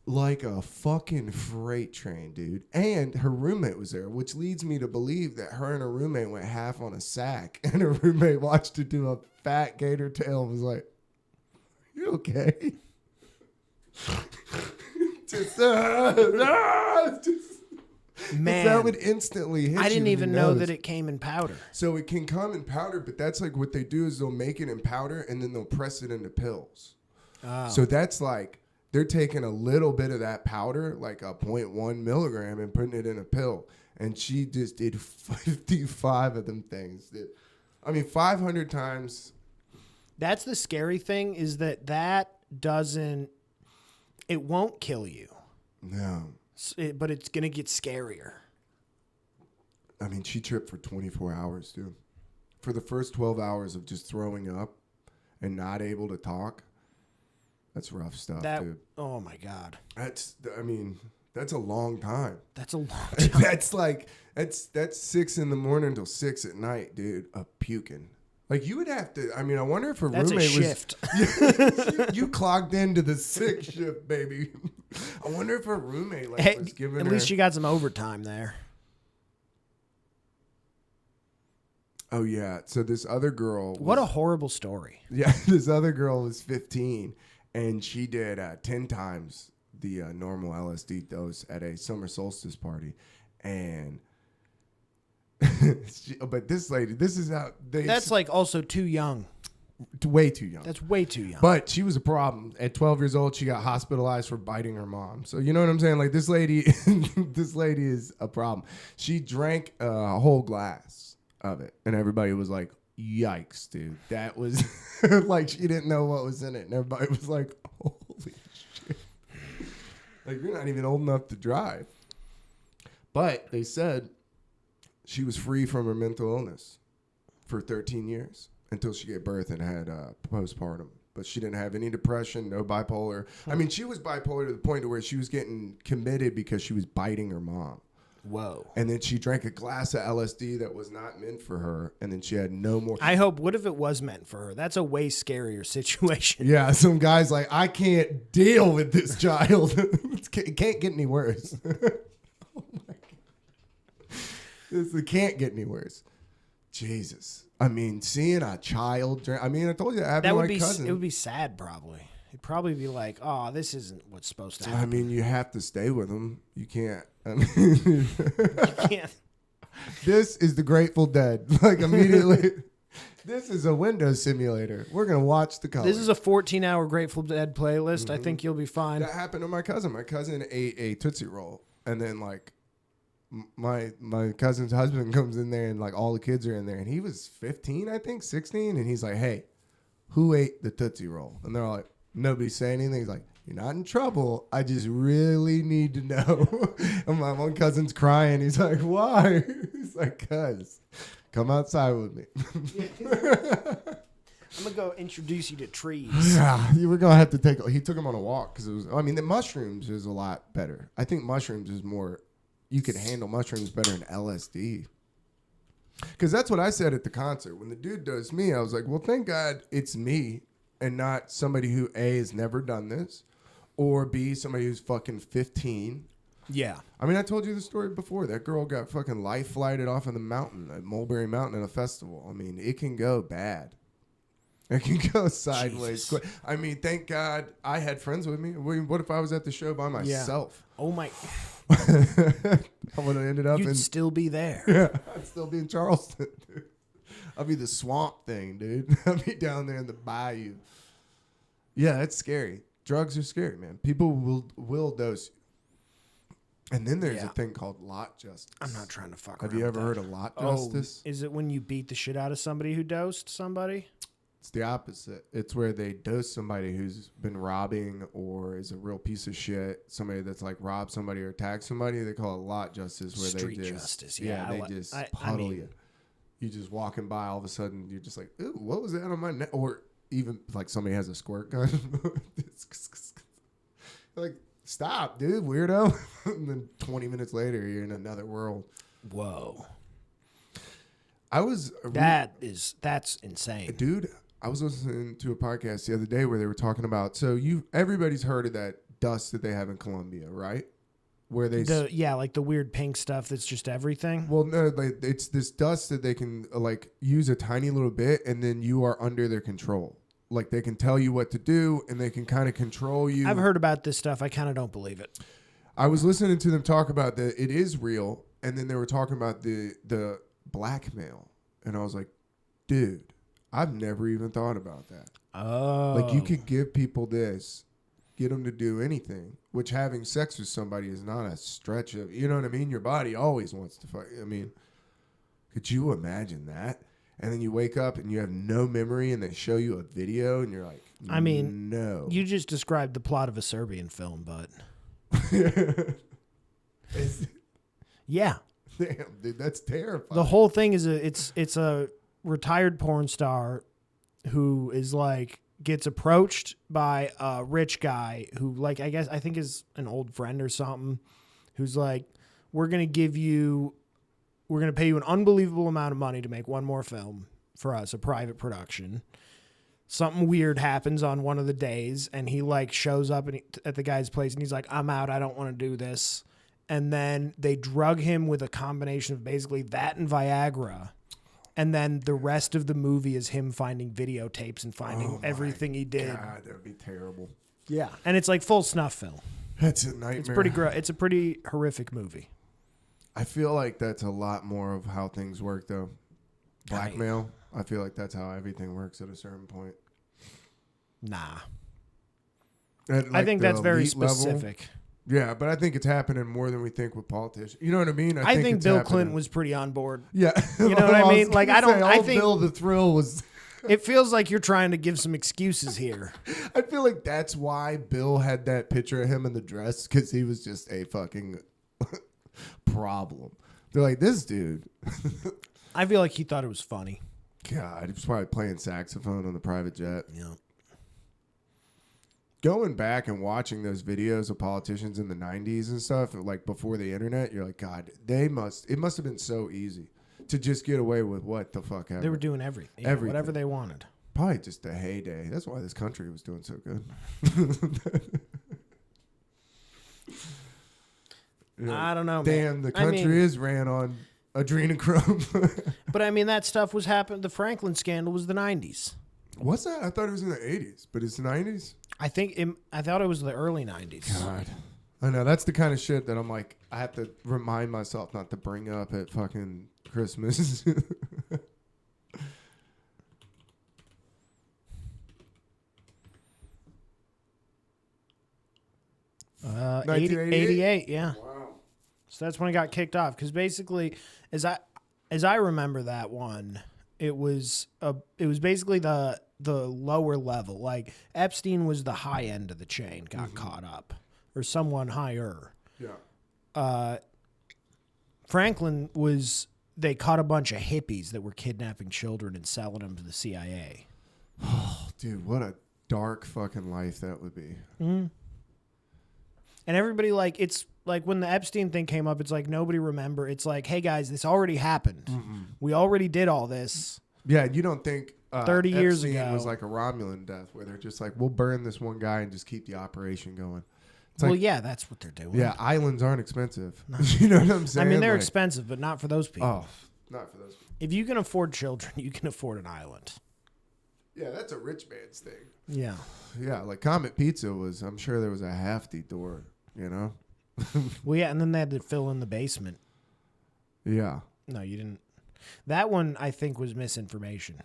like a fucking freight train, dude. And her roommate was there, which leads me to believe that her and her roommate went half on a sack, and her roommate watched her do a fat gator tail and was like, "You okay?" Man, that would instantly hit you. I didn't even know that it came in powder. So it can come in powder, but that's like what they do is they'll make it in powder and then they'll press it into pills. Oh. So that's like they're taking a little bit of that powder, like a 0.1 milligram, and putting it in a pill. And she just did 55 of them things. 500 times. That's the scary thing, is that it won't kill you. No. But it's going to get scarier. I mean, she tripped for 24 hours, dude. For the first 12 hours of just throwing up and not able to talk, that's rough stuff, dude. Oh, my God. That's a long time. That's a long time. That's 6 in the morning till 6 at night, dude, of puking. Like, you would have to, I wonder if her That's roommate a shift. you clogged into the 6 shift, baby. I wonder if her roommate was giving her. At least she got some overtime there. Oh, yeah. So this other girl. What a horrible story. Yeah, this other girl was 15, and she did 10 times the normal LSD dose at a summer solstice party. And but this lady, this is how they. That's like also too young. Way too young. That's way too young. But she was a problem. At 12 years old, she got hospitalized for biting her mom. So you know what I'm saying? Like, this lady, this lady is a problem. She drank a whole glass of it, and everybody was like, "Yikes, dude!" That was like, she didn't know what was in it, and everybody was like, "Holy shit!" Like, you're not even old enough to drive. But they said she was free from her mental illness for 13 years until she gave birth and had postpartum. But she didn't have any depression, no bipolar. I mean, she was bipolar to the point to where she was getting committed because she was biting her mom. Whoa. And then she drank a glass of LSD that was not meant for her, and then she had no more. What if it was meant for her? That's a way scarier situation. Yeah, some guy's like, I can't deal with this child. It can't get any worse. Oh my God. It can't get any worse. Jesus. I mean, seeing a child drink. I mean, I told you that happened to my cousin. It would be sad, probably. It'd probably be like, oh, this isn't what's supposed to happen. I mean, you have to stay with them. You can't. You can't. This is the Grateful Dead. Like, immediately. This is a Windows simulator. We're going to watch the color. This is a 14-hour Grateful Dead playlist. Mm-hmm. I think you'll be fine. That happened to my cousin. My cousin ate a Tootsie Roll. And then, like, my cousin's husband comes in there, and, like, all the kids are in there. And he was 15, I think, 16. And he's like, hey, who ate the Tootsie Roll? And they're all like, nobody say anything. He's like, you're not in trouble. I just really need to know. And my one cousin's crying. He's like, why? He's like, cuz, come outside with me. I'm going to go introduce you to trees. Yeah, you were going to have to he took him on a walk because the mushrooms is a lot better. I think mushrooms is more, you could handle mushrooms better than LSD. Because that's what I said at the concert. When the dude does me, I was like, well, thank God it's me and not somebody who A, has never done this, or B, somebody who's fucking 15. Yeah. I mean, I told you the story before. That girl got fucking life flighted off of the mountain at Mulberry Mountain at a festival. I mean, it can go bad. It can go sideways quick. I mean, thank God I had friends with me. What if I was at the show by myself? Yeah. Oh, my. I would have ended up You'd still be there. Yeah, I'd still be in Charleston, dude. I'd be the swamp thing, dude. I'd be down there in the bayou. Yeah, that's scary. Drugs are scary, man. People will dose you. And then there's a thing called lot justice. I'm not trying to fuck Have around you ever with heard of lot justice? Is it when you beat the shit out of somebody who dosed somebody? It's the opposite. It's where they dose somebody who's been robbing or is a real piece of shit. Somebody that's like robbed somebody or attacked somebody. They call it lot justice, where Street they just justice. Yeah, they just puddle you. You just walking by, all of a sudden you're just like, ooh, what was that on my neck? Or even like somebody has a squirt gun. Like, stop, dude, weirdo. And then 20 minutes later, you're in another world. Whoa. That's insane. Dude, I was listening to a podcast the other day where they were talking about, so everybody's heard of that dust that they have in Colombia, right? Where they like the weird pink stuff that's just everything. Well, no, like it's this dust that they can like use a tiny little bit, and then you are under their control. Like they can tell you what to do, and they can kind of control you. I've heard about this stuff. I kind of don't believe it. I was listening to them talk about that it is real, and then they were talking about the blackmail, and I was like, dude, I've never even thought about that. Oh, like you could give people this. Get them to do anything, which having sex with somebody is not a stretch of, you know what I mean? Your body always wants to fuck. I mean, could you imagine that? And then you wake up and you have no memory and they show you a video and you're like, I mean, no. You just described the plot of a Serbian film, but. Yeah. Damn, dude, that's terrifying. The whole thing is it's a retired porn star who is like, gets approached by a rich guy who, like, I think is an old friend or something, who's like, we're going to pay you an unbelievable amount of money to make one more film for us, a private production. Something weird happens on one of the days, and he like shows up at the guy's place, and he's like, I'm out. I don't want to do this. And then they drug him with a combination of basically that and Viagra. And then the rest of the movie is him finding videotapes and finding everything he did. God, that would be terrible. Yeah. And it's like full snuff film. That's a nightmare. It's pretty it's a pretty horrific movie. I feel like that's a lot more of how things work, though. Blackmail, I feel like that's how everything works at a certain point. Nah. At, I think that's very level. specific. Yeah, but I think it's happening more than we think with politicians. You know what I mean? I think Bill Clinton was pretty on board. Yeah. You know what I mean? Like, I think Bill the Thrill was... It feels like you're trying to give some excuses here. I feel like that's why Bill had that picture of him in the dress, because he was just a fucking problem. They're like, this dude. I feel like he thought it was funny. God, he was probably playing saxophone on the private jet. Yeah. Going back and watching those videos of politicians in the 90s and stuff, like before the internet, you're like, God, it must have been so easy to just get away with what the fuck ever. They were doing everything. Yeah, whatever they wanted. Probably just a heyday. That's why this country was doing so good. I don't know, damn, man. the country is ran on adrenochrome. But I mean, that stuff was happening. The Franklin scandal was the 90s. What's that? I thought it was in the 80s, but it's the 90s? I thought it was the early 90s. God. I know. That's the kind of shit that I'm like, I have to remind myself not to bring up at fucking Christmas. 88, yeah. Wow. So that's when it got kicked off. Because basically, as I remember that one, it was basically the lower level. Like Epstein was the high end of the chain, got caught up, or someone higher. Yeah. Franklin they caught a bunch of hippies that were kidnapping children and selling them to the CIA. Oh, dude, what a dark fucking life that would be. Mm-hmm. And everybody, like, it's like when the Epstein thing came up, it's like nobody remember. It's like, hey guys, this already happened. Mm-mm. We already did all this. Yeah, you don't think 30 years Epstein ago was like a Romulan death where they're just like, we'll burn this one guy and just keep the operation going. It's well, like, yeah, that's what they're doing. Yeah, islands aren't expensive. No. You know what I'm saying? I mean, they're like, expensive, but not for those people. Oh, not for those people. If you can afford children, you can afford an island. Yeah, that's a rich man's thing. Yeah. Yeah, like Comet Pizza was, I'm sure there was a hefty door, you know? Well, yeah, and then they had to fill in the basement. Yeah. No, you didn't. That one, I think, was misinformation.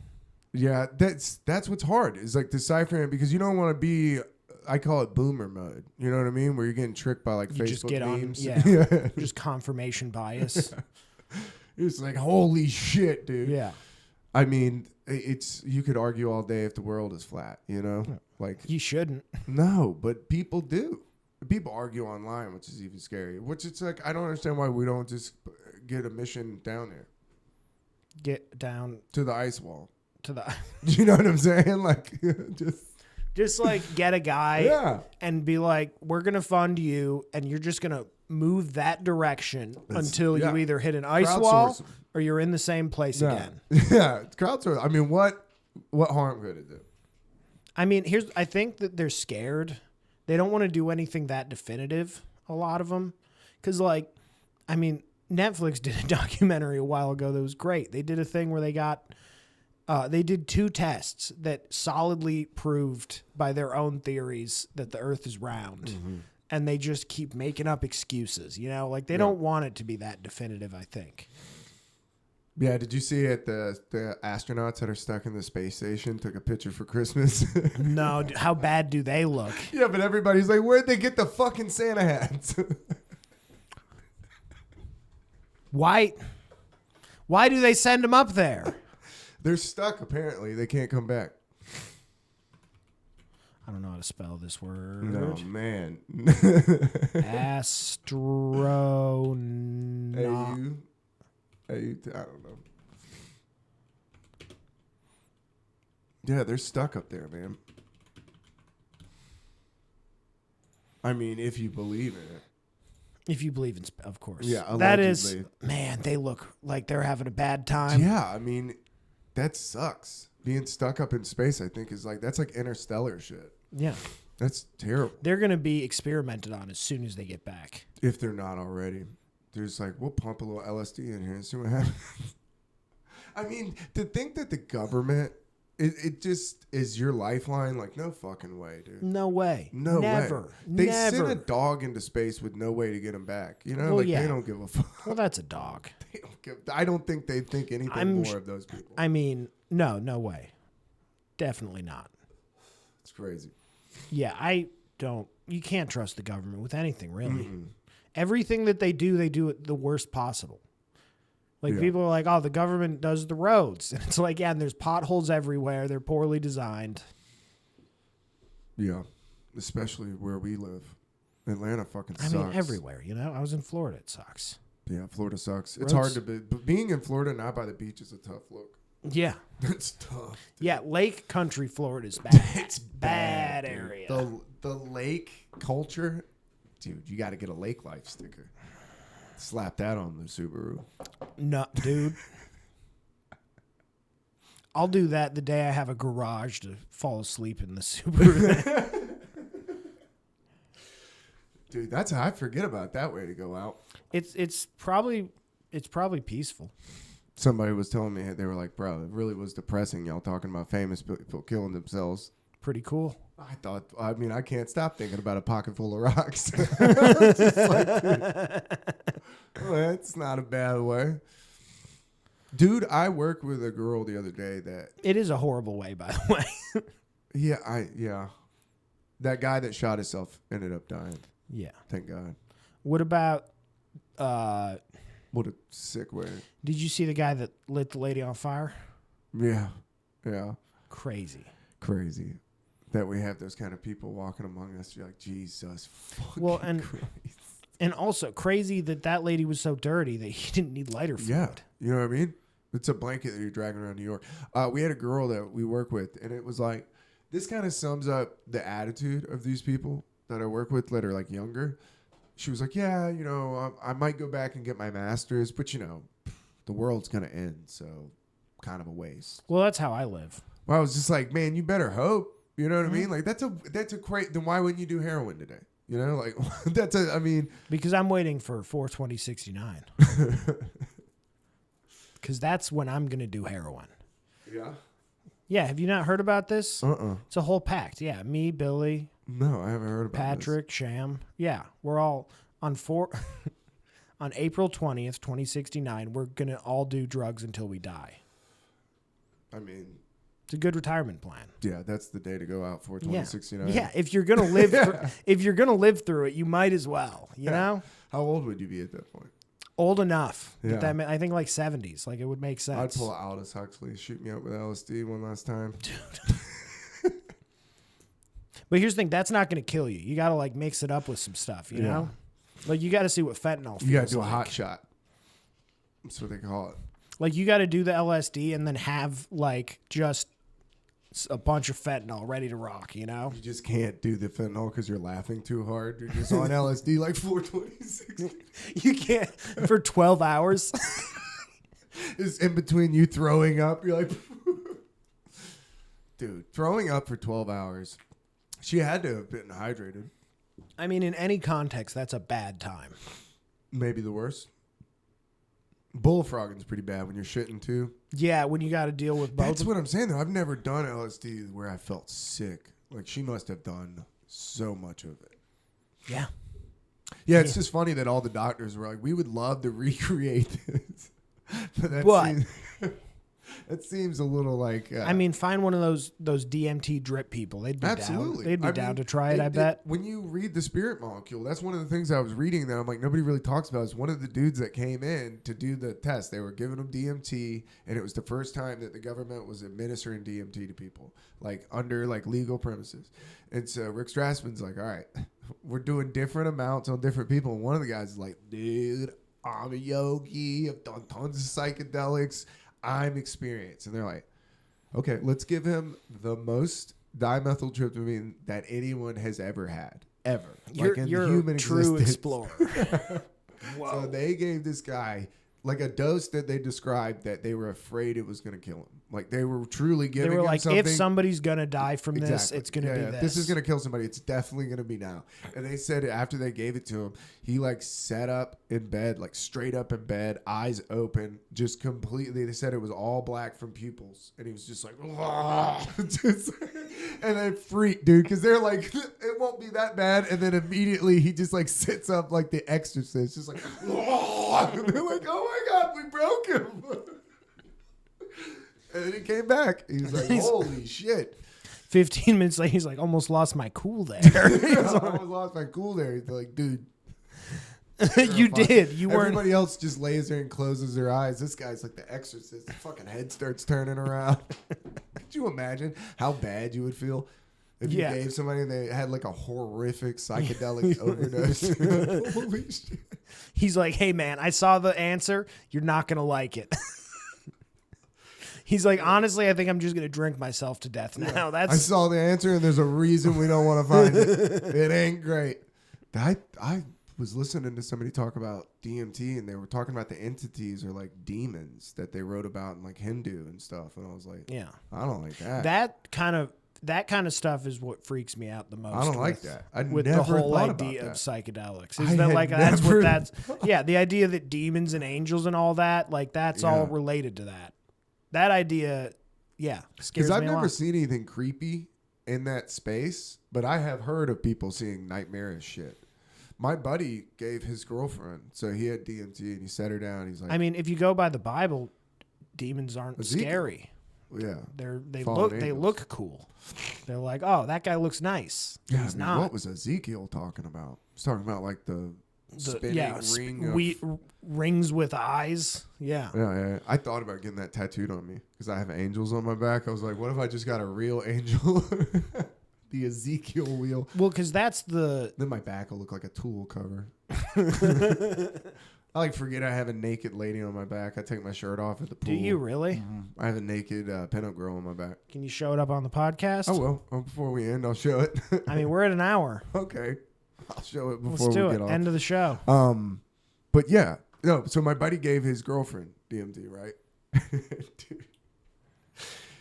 Yeah, that's what's hard. Is like deciphering it because you don't want to be, I call it boomer mode. You know what I mean? Where you're getting tricked by like you Facebook just get memes. On, yeah. Just confirmation bias. Yeah. It's like, holy shit, dude. Yeah. I mean, you could argue all day if the world is flat, you know? Like you shouldn't. No, but people do. People argue online, which is even scary. Which it's like, I don't understand why we don't just get a mission down there. Get down to the ice wall. To the you know what I'm saying? Like just like get a guy and be like, we're gonna fund you and you're just gonna move that direction until you either hit an ice wall or you're in the same place again. Yeah, it's crowdsourcing. I mean, what harm could it do? I mean, I think that they're scared They don't want to do anything that definitive, a lot of them. Because, like, I mean, Netflix did a documentary a while ago that was great. They did a thing where they did 2 tests that solidly proved by their own theories that the earth is round. Mm-hmm. And they just keep making up excuses, you know? Like, they don't want it to be that definitive, I think. Yeah, did you see it? The astronauts that are stuck in the space station took a picture for Christmas. No, how bad do they look? Yeah, but everybody's like, where'd they get the fucking Santa hats? Why do they send them up there? They're stuck, apparently. They can't come back. I don't know how to spell this word. No, man. Astronaut. I don't know. Yeah, they're stuck up there, man. I mean, if you believe in it. If you believe in, of course. Yeah, allegedly. That is, man, they look like they're having a bad time. Yeah, I mean, that sucks. Being stuck up in space, I think, is like, that's like interstellar shit. Yeah. That's terrible. They're going to be experimented on as soon as they get back. If they're not already. They're just like, we'll pump a little LSD in here and see what happens. I mean, to think that the government, it just is your lifeline, like, no fucking way, dude. No way. No Never. way. They Never. sent a dog into space with no way to get him back. You know, Well, like, yeah. they don't give a fuck. Well, that's a dog. I don't think they think anything more of those people. I mean, no way. Definitely not. It's crazy. Yeah, you can't trust the government with anything, really. Mm-mm. Everything that they do it the worst possible. Like, people are like, oh, the government does the roads. And it's like, yeah, and there's potholes everywhere. They're poorly designed. Yeah, especially where we live. Atlanta fucking sucks. I mean, everywhere, you know? I was in Florida. It sucks. Yeah, Florida sucks. Roads. It's hard to be. But being in Florida, not by the beach, is a tough look. Yeah. It's tough. Dude. Yeah, Lake Country, Florida is bad. It's bad dude. area. The lake culture, dude, you got to get a lake life sticker. Slap that on the Subaru. No, dude. I'll do that the day I have a garage to fall asleep in the Subaru. Dude, that's how I forget about that way to go out. It's probably peaceful. Somebody was telling me, they were like, bro, it really was depressing, y'all talking about famous people killing themselves. Pretty cool. I can't stop thinking about a pocket full of rocks. Just like, well, that's not a bad way. Dude, I worked with a girl the other day that... It is a horrible way, by the way. Yeah. That guy that shot himself ended up dying. Yeah. Thank God. What about... What a sick way. Did you see the guy that lit the lady on fire? Yeah. Crazy. That we have those kind of people walking among us. You're like, Jesus fucking Christ. And also crazy that lady was so dirty that he didn't need lighter fluid. Yeah. You know what I mean? It's a blanket that you're dragging around New York. We had a girl that we work with, and it was like, this kind of sums up the attitude of these people that I work with that are like younger. She was like, yeah, you know, I might go back and get my master's, but, you know, the world's going to end, so kind of a waste. Well, that's how I live. Well, I was just like, man, you better hope. You know what I mean? Like, that's a great, then why wouldn't you do heroin today? You know, like, Because I'm waiting for 4/20/69. Because that's when I'm going to do heroin. Yeah? Yeah, have you not heard about this? It's a whole pact. Yeah, me, Billy. No, I haven't heard about Patrick, this. Sham. Yeah, we're all on on April 20th, 2069. We're going to all do drugs until we die. I mean... It's a good retirement plan. Yeah, that's the day to go out for 2069. Yeah, if you're going to live if you're going to live through it, you might as well, you know? How old would you be at that point? Old enough. Yeah. I think like 70s. Like, it would make sense. I'd pull Aldous Huxley, shoot me up with LSD one last time. Dude. But here's the thing, that's not going to kill you. You got to like mix it up with some stuff, you know? Like, you got to see what fentanyl feels. You got to do like. a hot shot. That's what they call it. Like, you got to do the LSD and then have like just a bunch of fentanyl ready to rock, you know? You just can't do the fentanyl because you're laughing too hard. You're just on LSD like 426. You can't for 12 hours. It's in between you throwing up. You're like, dude, throwing up for 12 hours. She had to have been hydrated. I mean, in any context, that's a bad time. Maybe the worst. Bullfrogging's pretty bad when you're shitting too. Yeah, when you got to deal with both. That's what I'm saying though. I've never done LSD where I felt sick. Like she must have done so much of it. Yeah. Yeah, it's just funny that all the doctors were like, we would love to recreate this. But that seems a little like... I mean, find one of those DMT drip people. They'd be absolutely. down. They'd be down to try it, I bet. When you read The Spirit Molecule, that's one of the things I was reading that I'm like, nobody really talks about is one of the dudes that came in to do the test. They were giving them DMT, and it was the first time that the government was administering DMT to people, like under like legal premises. And so Rick Strassman's like, all right, we're doing different amounts on different people. And one of the guys is like, dude, I'm a yogi. I've done tons of psychedelics. I'm experienced. And they're like, okay, let's give him the most dimethyltryptamine that anyone has ever had. Ever. You're a true explorer. Whoa. So they gave this guy like a dose that they described that they were afraid it was going to kill him. Like they were truly giving him something. They were like, if somebody's going to die from this, it's going to be this. If this is going to kill somebody, it's definitely going to be now. And they said after they gave it to him, he like sat up in bed, like straight up in bed, eyes open, just completely. They said it was all black from pupils. And he was just like, and then freaked, dude, because they're like, it won't be that bad. And then immediately he just like sits up like the Exorcist, just like, and they're like, oh my God, we broke him. And then he came back. He's like, holy shit. 15 minutes later, he's like, almost lost my cool there. I almost lost my cool there. He's like, dude. You did. You weren't. Everybody else just lays there and closes their eyes. This guy's like the Exorcist. His fucking head starts turning around. Could you imagine how bad you would feel if you gave somebody and they had like a horrific psychedelic overdose? Holy shit. He's like, hey, man, I saw the answer. You're not going to like it. He's like, honestly, I think I'm just going to drink myself to death now. I saw the answer, and there's a reason we don't want to find it. It ain't great. I was listening to somebody talk about DMT, and they were talking about the entities or like demons that they wrote about in like Hindu and stuff. And I was like, yeah, I don't like that. That kind of stuff is what freaks me out the most. I don't like that. With the whole idea of psychedelics. Isn't that like the idea that demons and angels and all that, like that's all related to that. That idea, scares me because I've a never lot. seen anything creepy in that space, but I have heard of people seeing nightmarish shit. My buddy gave his girlfriend, so he had DMT, and he set her down. He's like, I mean, if you go by the Bible, demons aren't scary. Yeah, they look cool. They're like, oh, that guy looks nice. Yeah, he's not. What was Ezekiel talking about? He's talking about like the spinning ring. Rings with eyes. Yeah. I thought about getting that tattooed on me because I have angels on my back. I was like, what if I just got a real angel? The Ezekiel wheel. Well, because that's then my back will look like a Tool cover. I forget I have a naked lady on my back. I take my shirt off at the pool. Do you really? Mm-hmm. I have a naked pinup girl on my back. Can you show it up on the podcast? Oh, well. Before we end, I'll show it. I mean, we're at an hour. Okay. I'll show it before Let's do we it. get off. End of the show. But yeah. No, so my buddy gave his girlfriend DMT, right? Dude.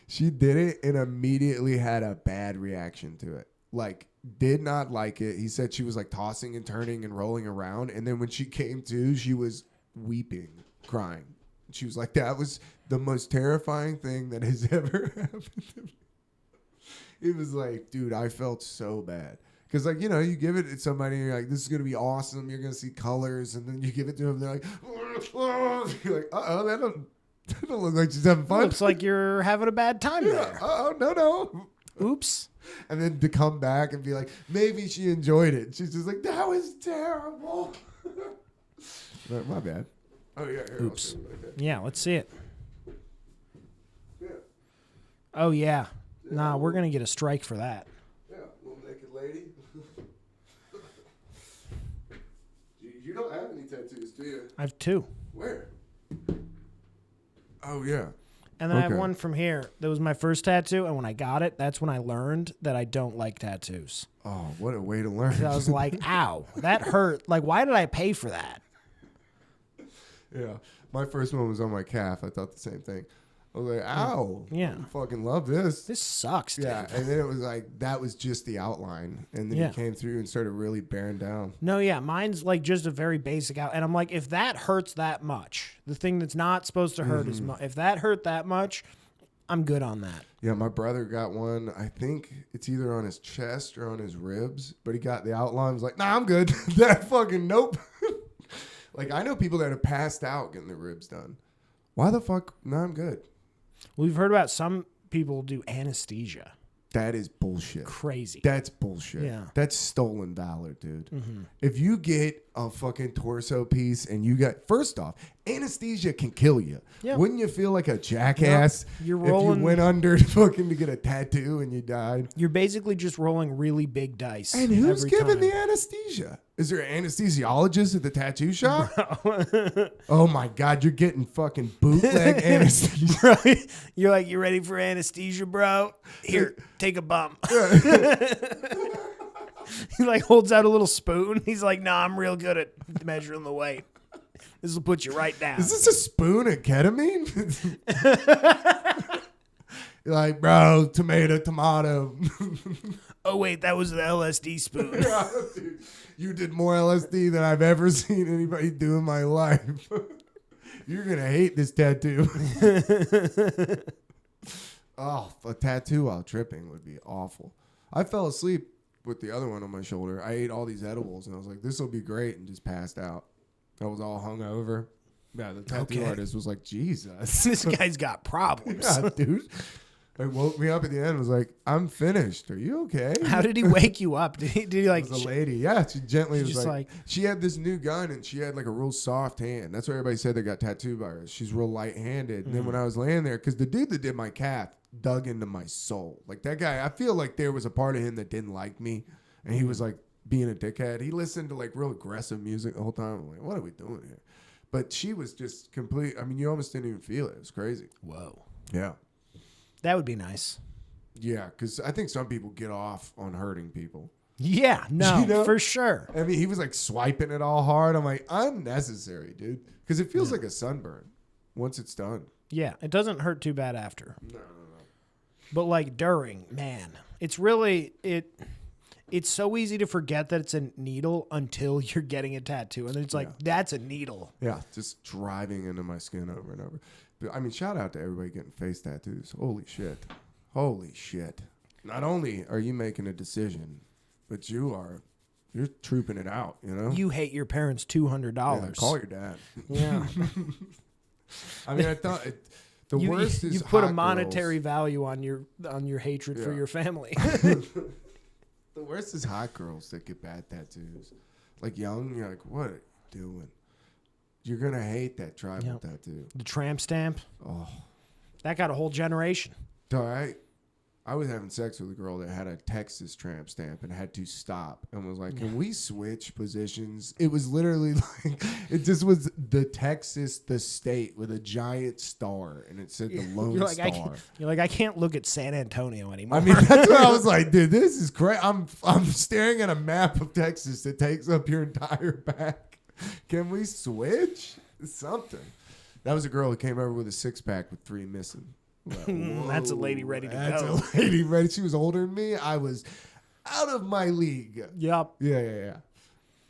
She did it and immediately had a bad reaction to it. Like, did not like it. He said she was like tossing and turning and rolling around. And then when she came to, she was weeping, crying. She was like, that was the most terrifying thing that has ever happened to me. It was like, dude, I felt so bad. Because, like, you know, you give it to somebody, and you're like, this is going to be awesome. You're going to see colors. And then you give it to them, they're like, you're like, uh-oh, that don't look like she's having fun. Looks like you're having a bad time there. Uh-oh, no. Oops. And then to come back and be like, maybe she enjoyed it. She's just like, that was terrible. My bad. Oh, yeah. Here, oops. Yeah, let's see it. Yeah. Oh, yeah. Nah, we're going to get a strike for that. Yeah, little naked lady. You don't have any tattoos, do you? I have 2. Where? Oh, yeah. And then I have one from here. That was my first tattoo, and when I got it, that's when I learned that I don't like tattoos. Oh, what a way to learn. I was like, ow, that hurt. Like, why did I pay for that? Yeah. My first one was on my calf. I thought the same thing. I was like, ow. Yeah. I fucking love this. This sucks, dude. Yeah, and then it was like, that was just the outline. And then he came through and started really bearing down. No, yeah, mine's like just a very basic out. And I'm like, if that hurts that much, the thing that's not supposed to hurt if that hurt that much, I'm good on that. Yeah, my brother got one. I think it's either on his chest or on his ribs, but he got the outline. Was like, nah, I'm good. That fucking nope. Like, I know people that have passed out getting their ribs done. Why the fuck? No, I'm good. We've heard about some people do anesthesia. That is bullshit. Crazy. That's bullshit. Yeah. That's stolen valor, dude. If you get a fucking torso piece and you got, first off, anesthesia can kill you. Yeah. Wouldn't you feel like a jackass You're if rolling, you went under fucking to get a tattoo and you died? You're basically just rolling really big dice. And who's every giving time. the anesthesia? Is there an anesthesiologist at the tattoo shop? Oh my God, you're getting fucking bootleg anesthesia. Bro, you're like, you ready for anesthesia, bro? Here, take a bump. He like holds out a little spoon. He's like, nah, I'm real good at measuring the weight. This will put you right down. Is this a spoon of ketamine? You're like, bro, tomato. Oh, wait, that was the LSD spoon. Dude, you did more LSD than I've ever seen anybody do in my life. You're going to hate this tattoo. Oh, a tattoo while tripping would be awful. I fell asleep with the other one on my shoulder. I ate all these edibles, and I was like, this will be great, and just passed out. I was all hungover. Yeah, the tattoo artist was like, Jesus. This guy's got problems. Yeah, dude. Like, woke me up at the end and was like, I'm finished. Are you okay? How did he wake you up? Did he like... It was a lady. Yeah, she gently was just like, she had this new gun and she had like a real soft hand. That's what everybody said they got tattooed by her. She's real light-handed. And then when I was laying there, because the dude that did my calf dug into my soul. Like that guy, I feel like there was a part of him that didn't like me. And he was like being a dickhead. He listened to like real aggressive music the whole time. I'm like, what are we doing here? But she was just complete. I mean, you almost didn't even feel it. It was crazy. Whoa. Yeah. That would be nice. Yeah, because I think some people get off on hurting people. Yeah, no, You know? for sure. I mean, he was like swiping it all hard. I'm like, unnecessary, dude. Because it feels like a sunburn once it's done. Yeah, it doesn't hurt too bad after. No. But like during, man, it's really, it's so easy to forget that it's a needle until you're getting a tattoo. And then it's like, that's a needle. Yeah, just driving into my skin over and over. But, I mean, shout out to everybody getting face tattoos. Holy shit. Holy shit. Not only are you making a decision, but you're trooping it out, you know? You hate your parents $200. Yeah, call your dad. Yeah. I mean, I thought the worst is you put a hot monetary girls. value on your hatred for your family. The worst is hot girls that get bad tattoos. Like young, you're like, what are you doing? You're going to hate that tribal tattoo. The tramp stamp. Oh. That got a whole generation. I was having sex with a girl that had a Texas tramp stamp and had to stop and was like, can we switch positions? It was literally like, it just was the Texas, the state with a giant star. And it said the Lone Star. You're like, I can't look at San Antonio anymore. I mean, that's what I was like, dude, this is crazy. I'm staring at a map of Texas that takes up your entire back. Can we switch? Something. That was a girl who came over with a 6-pack with 3 missing. Like, that's a lady ready to go. That's a lady ready. She was older than me. I was out of my league. Yep. Yeah.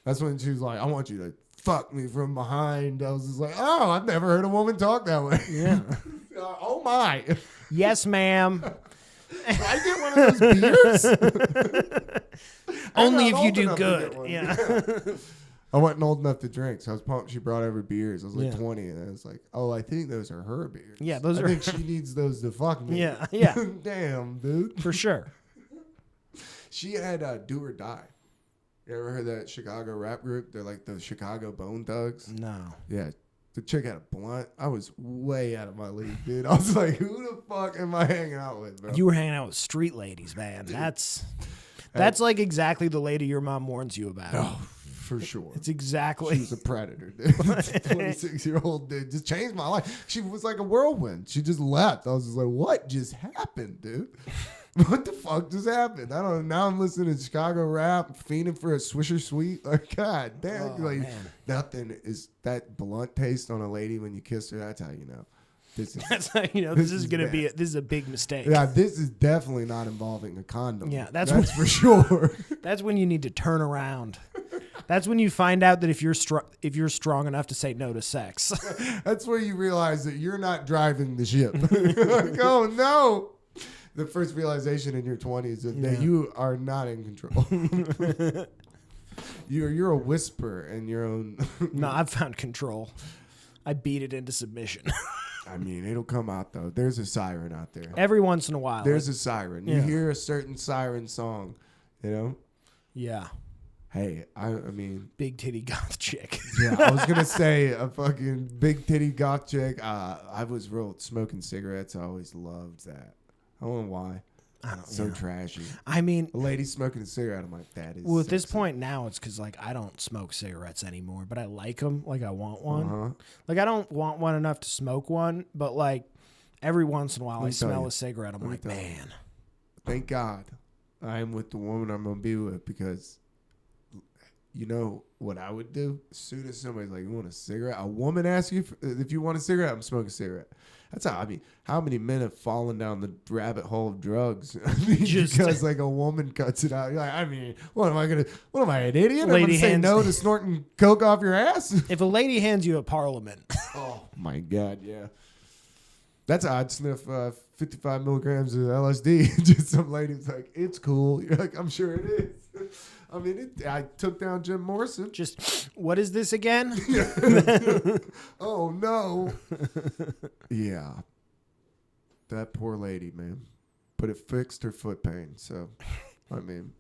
That's when she was like, I want you to fuck me from behind. I was just like, oh, I've never heard a woman talk that way. Yeah. Oh, my. Yes, ma'am. Can I get one of those beers? Only if you do good. Yeah. I wasn't old enough to drink, so I was pumped. She brought over beers. I was like 20, and I was like, "Oh, I think those are her beers." Yeah, those I are. think she needs those to fuck me. Yeah. Damn, dude. For sure. She had Do or Die. You ever heard that Chicago rap group? They're like the Chicago Bone Thugs. No. Yeah. The chick had a blunt. I was way out of my league, dude. I was like, "Who the fuck am I hanging out with, bro?" You were hanging out with street ladies, man. Dude. That's like exactly the lady your mom warns you about. Oh, for sure. It's exactly. She was a predator, dude. 26-year-old dude just changed my life. She was like a whirlwind. She just left. I was just like, what just happened, dude? What the fuck just happened? I don't know. Now I'm listening to Chicago rap, fiending for a Swisher Sweet. Like, God damn. Oh, like, man. nothing is that blunt taste on a lady when you kiss her. That's how you know. this is That's how, this is going to be this is a big mistake. yeah, this is definitely not involving a condom. Yeah, that's when, for sure. That's when you need to turn around. That's when you find out that if you're strong enough to say no to sex. That's where you realize that you're not driving the ship. Like, oh no. The first realization in your 20s is that you are not in control. You're a whisper in your own. No, I've found control. I beat it into submission. I mean, it'll come out though. There's a siren out there. Every once in a while. There's a siren. You hear a certain siren song, Yeah. Hey, I mean, big titty goth chick. Yeah, I was gonna say a fucking big titty goth chick. I was real smoking cigarettes. I always loved that. I don't know why. I don't know. So trashy. I mean, a lady smoking a cigarette. I'm like, that is. Well, at sexy. this point now, it's because like I don't smoke cigarettes anymore, but I like them. Like I want one. Like I don't want one enough to smoke one, but like every once in a while I smell a cigarette. I'm like, man. Thank God I am with the woman I'm gonna be with, because you know what I would do? As soon as somebody's like, you want a cigarette? A woman asks you if you want a cigarette, I'm smoking a cigarette. That's how, I mean, how many men have fallen down the rabbit hole of drugs? I mean, because like a woman cuts it out. You're like, I mean, what am I, an idiot? I'm going to say no to snorting coke off your ass? If a lady hands you a Parliament. Oh, my God, yeah. That's how I'd sniff 55 milligrams of LSD. Just some lady's like, it's cool. You're like, I'm sure it is. I mean, I took down Jim Morrison. Just, what is this again? Oh, no. Yeah. That poor lady, man. But it fixed her foot pain. So, I mean.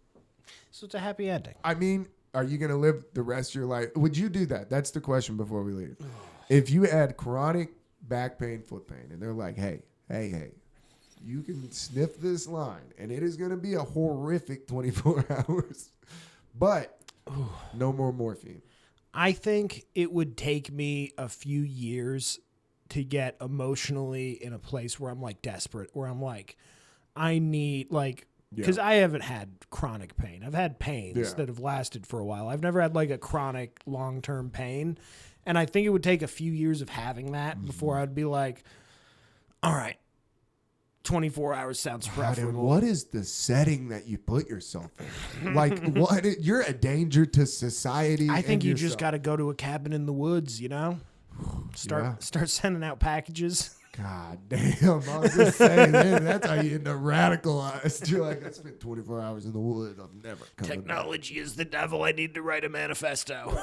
So it's a happy ending. I mean, are you going to live the rest of your life? Would you do that? That's the question before we leave. If you had chronic back pain, foot pain, and they're like, hey, you can sniff this line, and it is going to be a horrific 24 hours. But no more morphine. I think it would take me a few years to get emotionally in a place where I'm like desperate, where I'm like, I need like, because I haven't had chronic pain. I've had pains that have lasted for a while. I've never had like a chronic long-term pain. And I think it would take a few years of having that before I'd be like, all right, 24 hours sounds preferable. What is the setting that you put yourself in? Like, what? You're a danger to society. I think you just got to go to a cabin in the woods, Start sending out packages. God damn. I was just saying, man, that's how you end up radicalized. You're like, I spent 24 hours in the woods. I'm never coming Technology is the devil. I need to write a manifesto.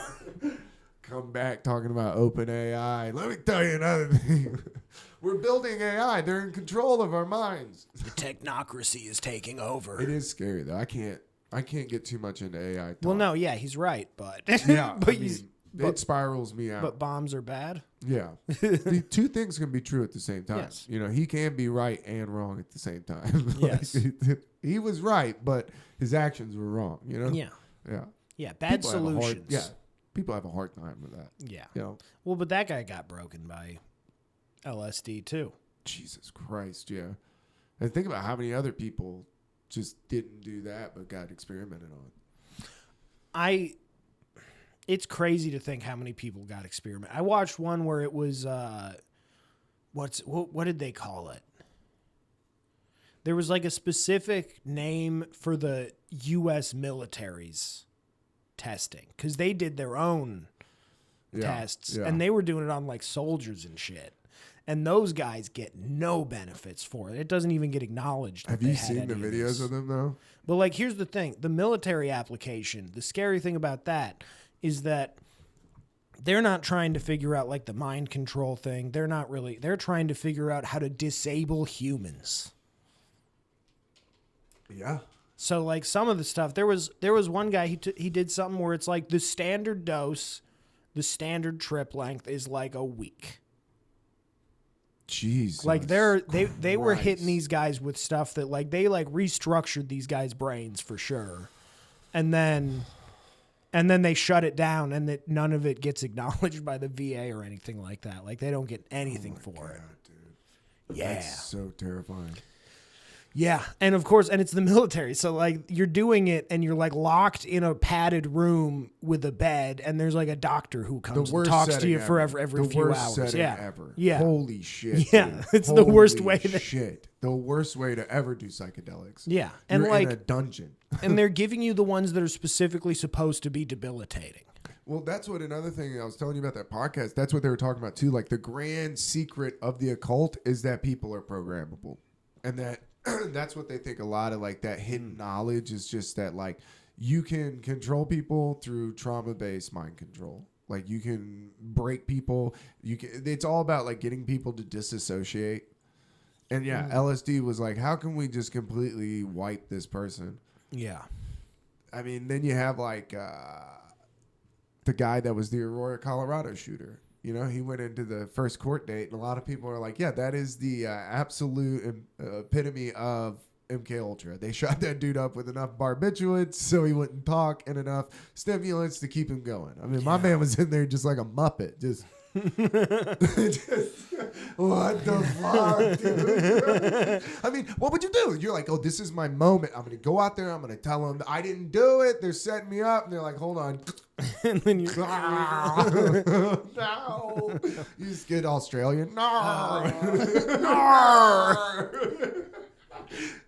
Come back talking about open AI. Let me tell you another thing. We're building AI. They're in control of our minds. The technocracy is taking over. It is scary though. I can't get too much into AI talk. Well, no, yeah, he's right, but yeah, it spirals me out. But bombs are bad. Yeah, the two things can be true at the same time. Yes. He can be right and wrong at the same time. Yes, he was right, but his actions were wrong. Yeah. Bad solutions. People have a hard time with that. Yeah. Well, but that guy got broken by LSD too. Jesus Christ, yeah. And think about how many other people just didn't do that but got experimented on. It's crazy to think how many people got experimented. I watched one where it was what did they call it? There was like a specific name for the US military's testing, because they did their own tests and they were doing it on like soldiers and shit. And those guys get no benefits for it. It doesn't even get acknowledged. Have you seen the videos of them though? But like, here's the thing. The military application, the scary thing about that is that they're not trying to figure out like the mind control thing. They're trying to figure out how to disable humans. Yeah. So like some of the stuff, there was one guy, he did something where it's like the standard dose, the standard trip length is like a week. Jesus. Like they were hitting these guys with stuff that like they like restructured these guys' brains for sure. And then they shut it down, and that none of it gets acknowledged by the VA or anything like that. Like they don't get anything for it. Dude. Yeah. That's so terrifying. Yeah, and of course, and it's the military, so like you're doing it, and you're like locked in a padded room with a bed, and there's like a doctor who comes and talks to you forever every few hours. Ever. Yeah, holy shit. Yeah, dude. it's the worst way. The worst way to ever do psychedelics. Yeah, and you're like in a dungeon, and they're giving you the ones that are specifically supposed to be debilitating. Well, that's what another thing I was telling you about that podcast. That's what they were talking about too. Like the grand secret of the occult is that people are programmable, and that. That's what they think. A lot of like that hidden knowledge is just that like you can control people through trauma-based mind control. Like you can break people. You can. It's all about like getting people to disassociate. And yeah, LSD was like, how can we just completely wipe this person? Yeah. I mean, then you have like the guy that was the Aurora, Colorado shooter. You know, he went into the first court date, and a lot of people are like, yeah, that is the absolute epitome of MK Ultra. They shot that dude up with enough barbiturates so he wouldn't talk and enough stimulants to keep him going. I mean, my man was in there just like a Muppet, just what the fuck, dude? I mean, what would you do? You're like, oh, this is my moment. I'm going to go out there. I'm going to tell them I didn't do it. They're setting me up. And they're like, hold on. And then you no. You just get Australian. No.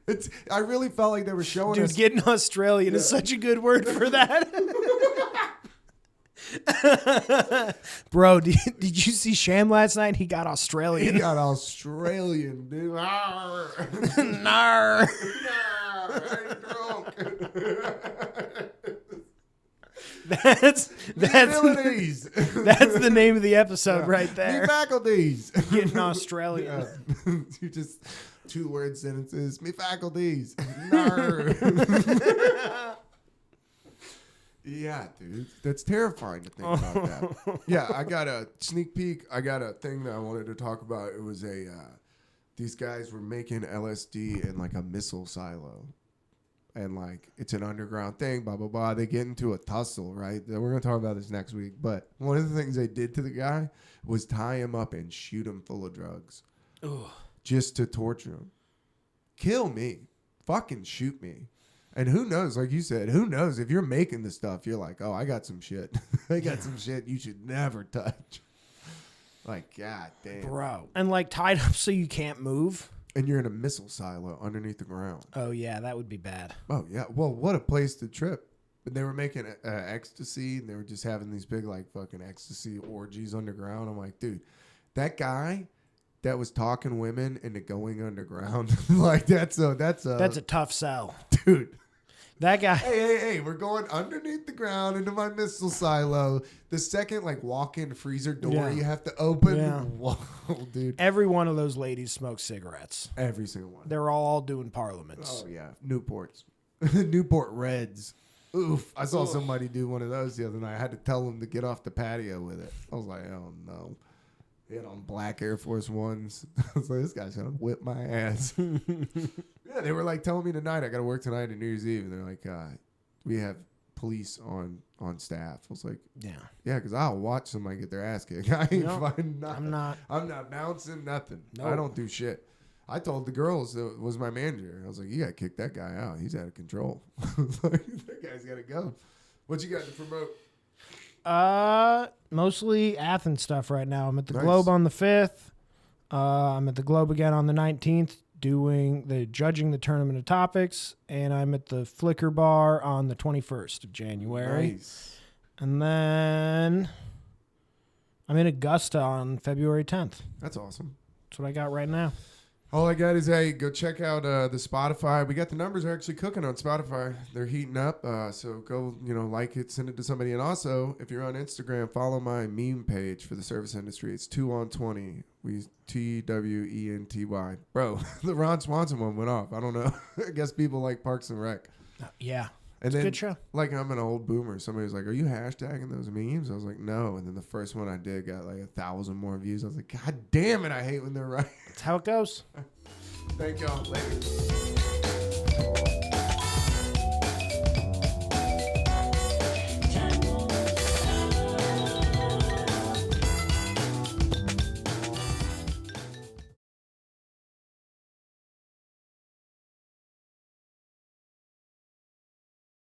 It's. I really felt like they were showing us. Dude, getting Australian is such a good word for that. Bro, did you see Sham last night? He got Australian. He got Australian, dude. Nar. Nar. I'm drunk. That's the name of the episode right there. Me faculties. Getting Australian. Yeah. You just 2-word sentences. Me faculties. Nar. Yeah, dude. That's terrifying to think about that. Yeah, I got a sneak peek. I got a thing that I wanted to talk about. It was these guys were making LSD in like a missile silo. And like, it's an underground thing, blah, blah, blah. They get into a tussle, right? We're going to talk about this next week. But one of the things they did to the guy was tie him up and shoot him full of drugs. Ugh. Just to torture him. Kill me. Fucking shoot me. And who knows, like you said, who knows? If you're making the stuff, you're like, oh, I got some shit. I got some shit you should never touch. Like, god damn. Bro. And like tied up so you can't move. And you're in a missile silo underneath the ground. Oh, yeah, that would be bad. Oh, yeah. Well, what a place to trip. But they were making ecstasy, and they were just having these big, like, fucking ecstasy orgies underground. I'm like, dude, that guy that was talking women into going underground, like, that's a tough sell. Dude. That guy. Hey, we're going underneath the ground into my missile silo. The second, like, walk-in freezer door you have to open. Yeah. Whoa, dude. Every one of those ladies smokes cigarettes. Every single one. They're all doing parliaments. Oh, yeah. Newports. Newport Reds. Oof. I saw somebody do one of those the other night. I had to tell them to get off the patio with it. I was like, oh, no. He had on black Air Force Ones. I was like, this guy's going to whip my ass. Yeah, they were like telling me tonight, I got to work tonight at New Year's Eve. And they're like, we have police on staff. I was like, yeah, because I'll watch somebody get their ass kicked. I ain't fighting nothing. I'm not bouncing nothing. Nope. I don't do shit. I told the girls that was my manager. I was like, you got to kick that guy out. He's out of control. That guy's got to go. What you got to promote? Mostly Athens stuff right now. I'm at the Globe on the 5th. I'm at the Globe again on the 19th judging the tournament of topics, and I'm at the Flicker Bar on the 21st of January. Nice. And then I'm in Augusta on February 10th. That's awesome. That's what I got right now. All I got is, hey, go check out the Spotify. We got the numbers are actually cooking on Spotify. They're heating up. So go, like it, send it to somebody. And also, if you're on Instagram, follow my meme page for the service industry. It's 2on20. We TWENTY. Bro, the Ron Swanson one went off. I don't know. I guess people like Parks and Rec. Yeah. And then, good show. Like, I'm an old boomer. Somebody was like, are you hashtagging those memes? I was like, no. And then the first one I did got like 1,000 more views. I was like, God damn it. I hate when they're right. That's how it goes. Thank y'all. Later.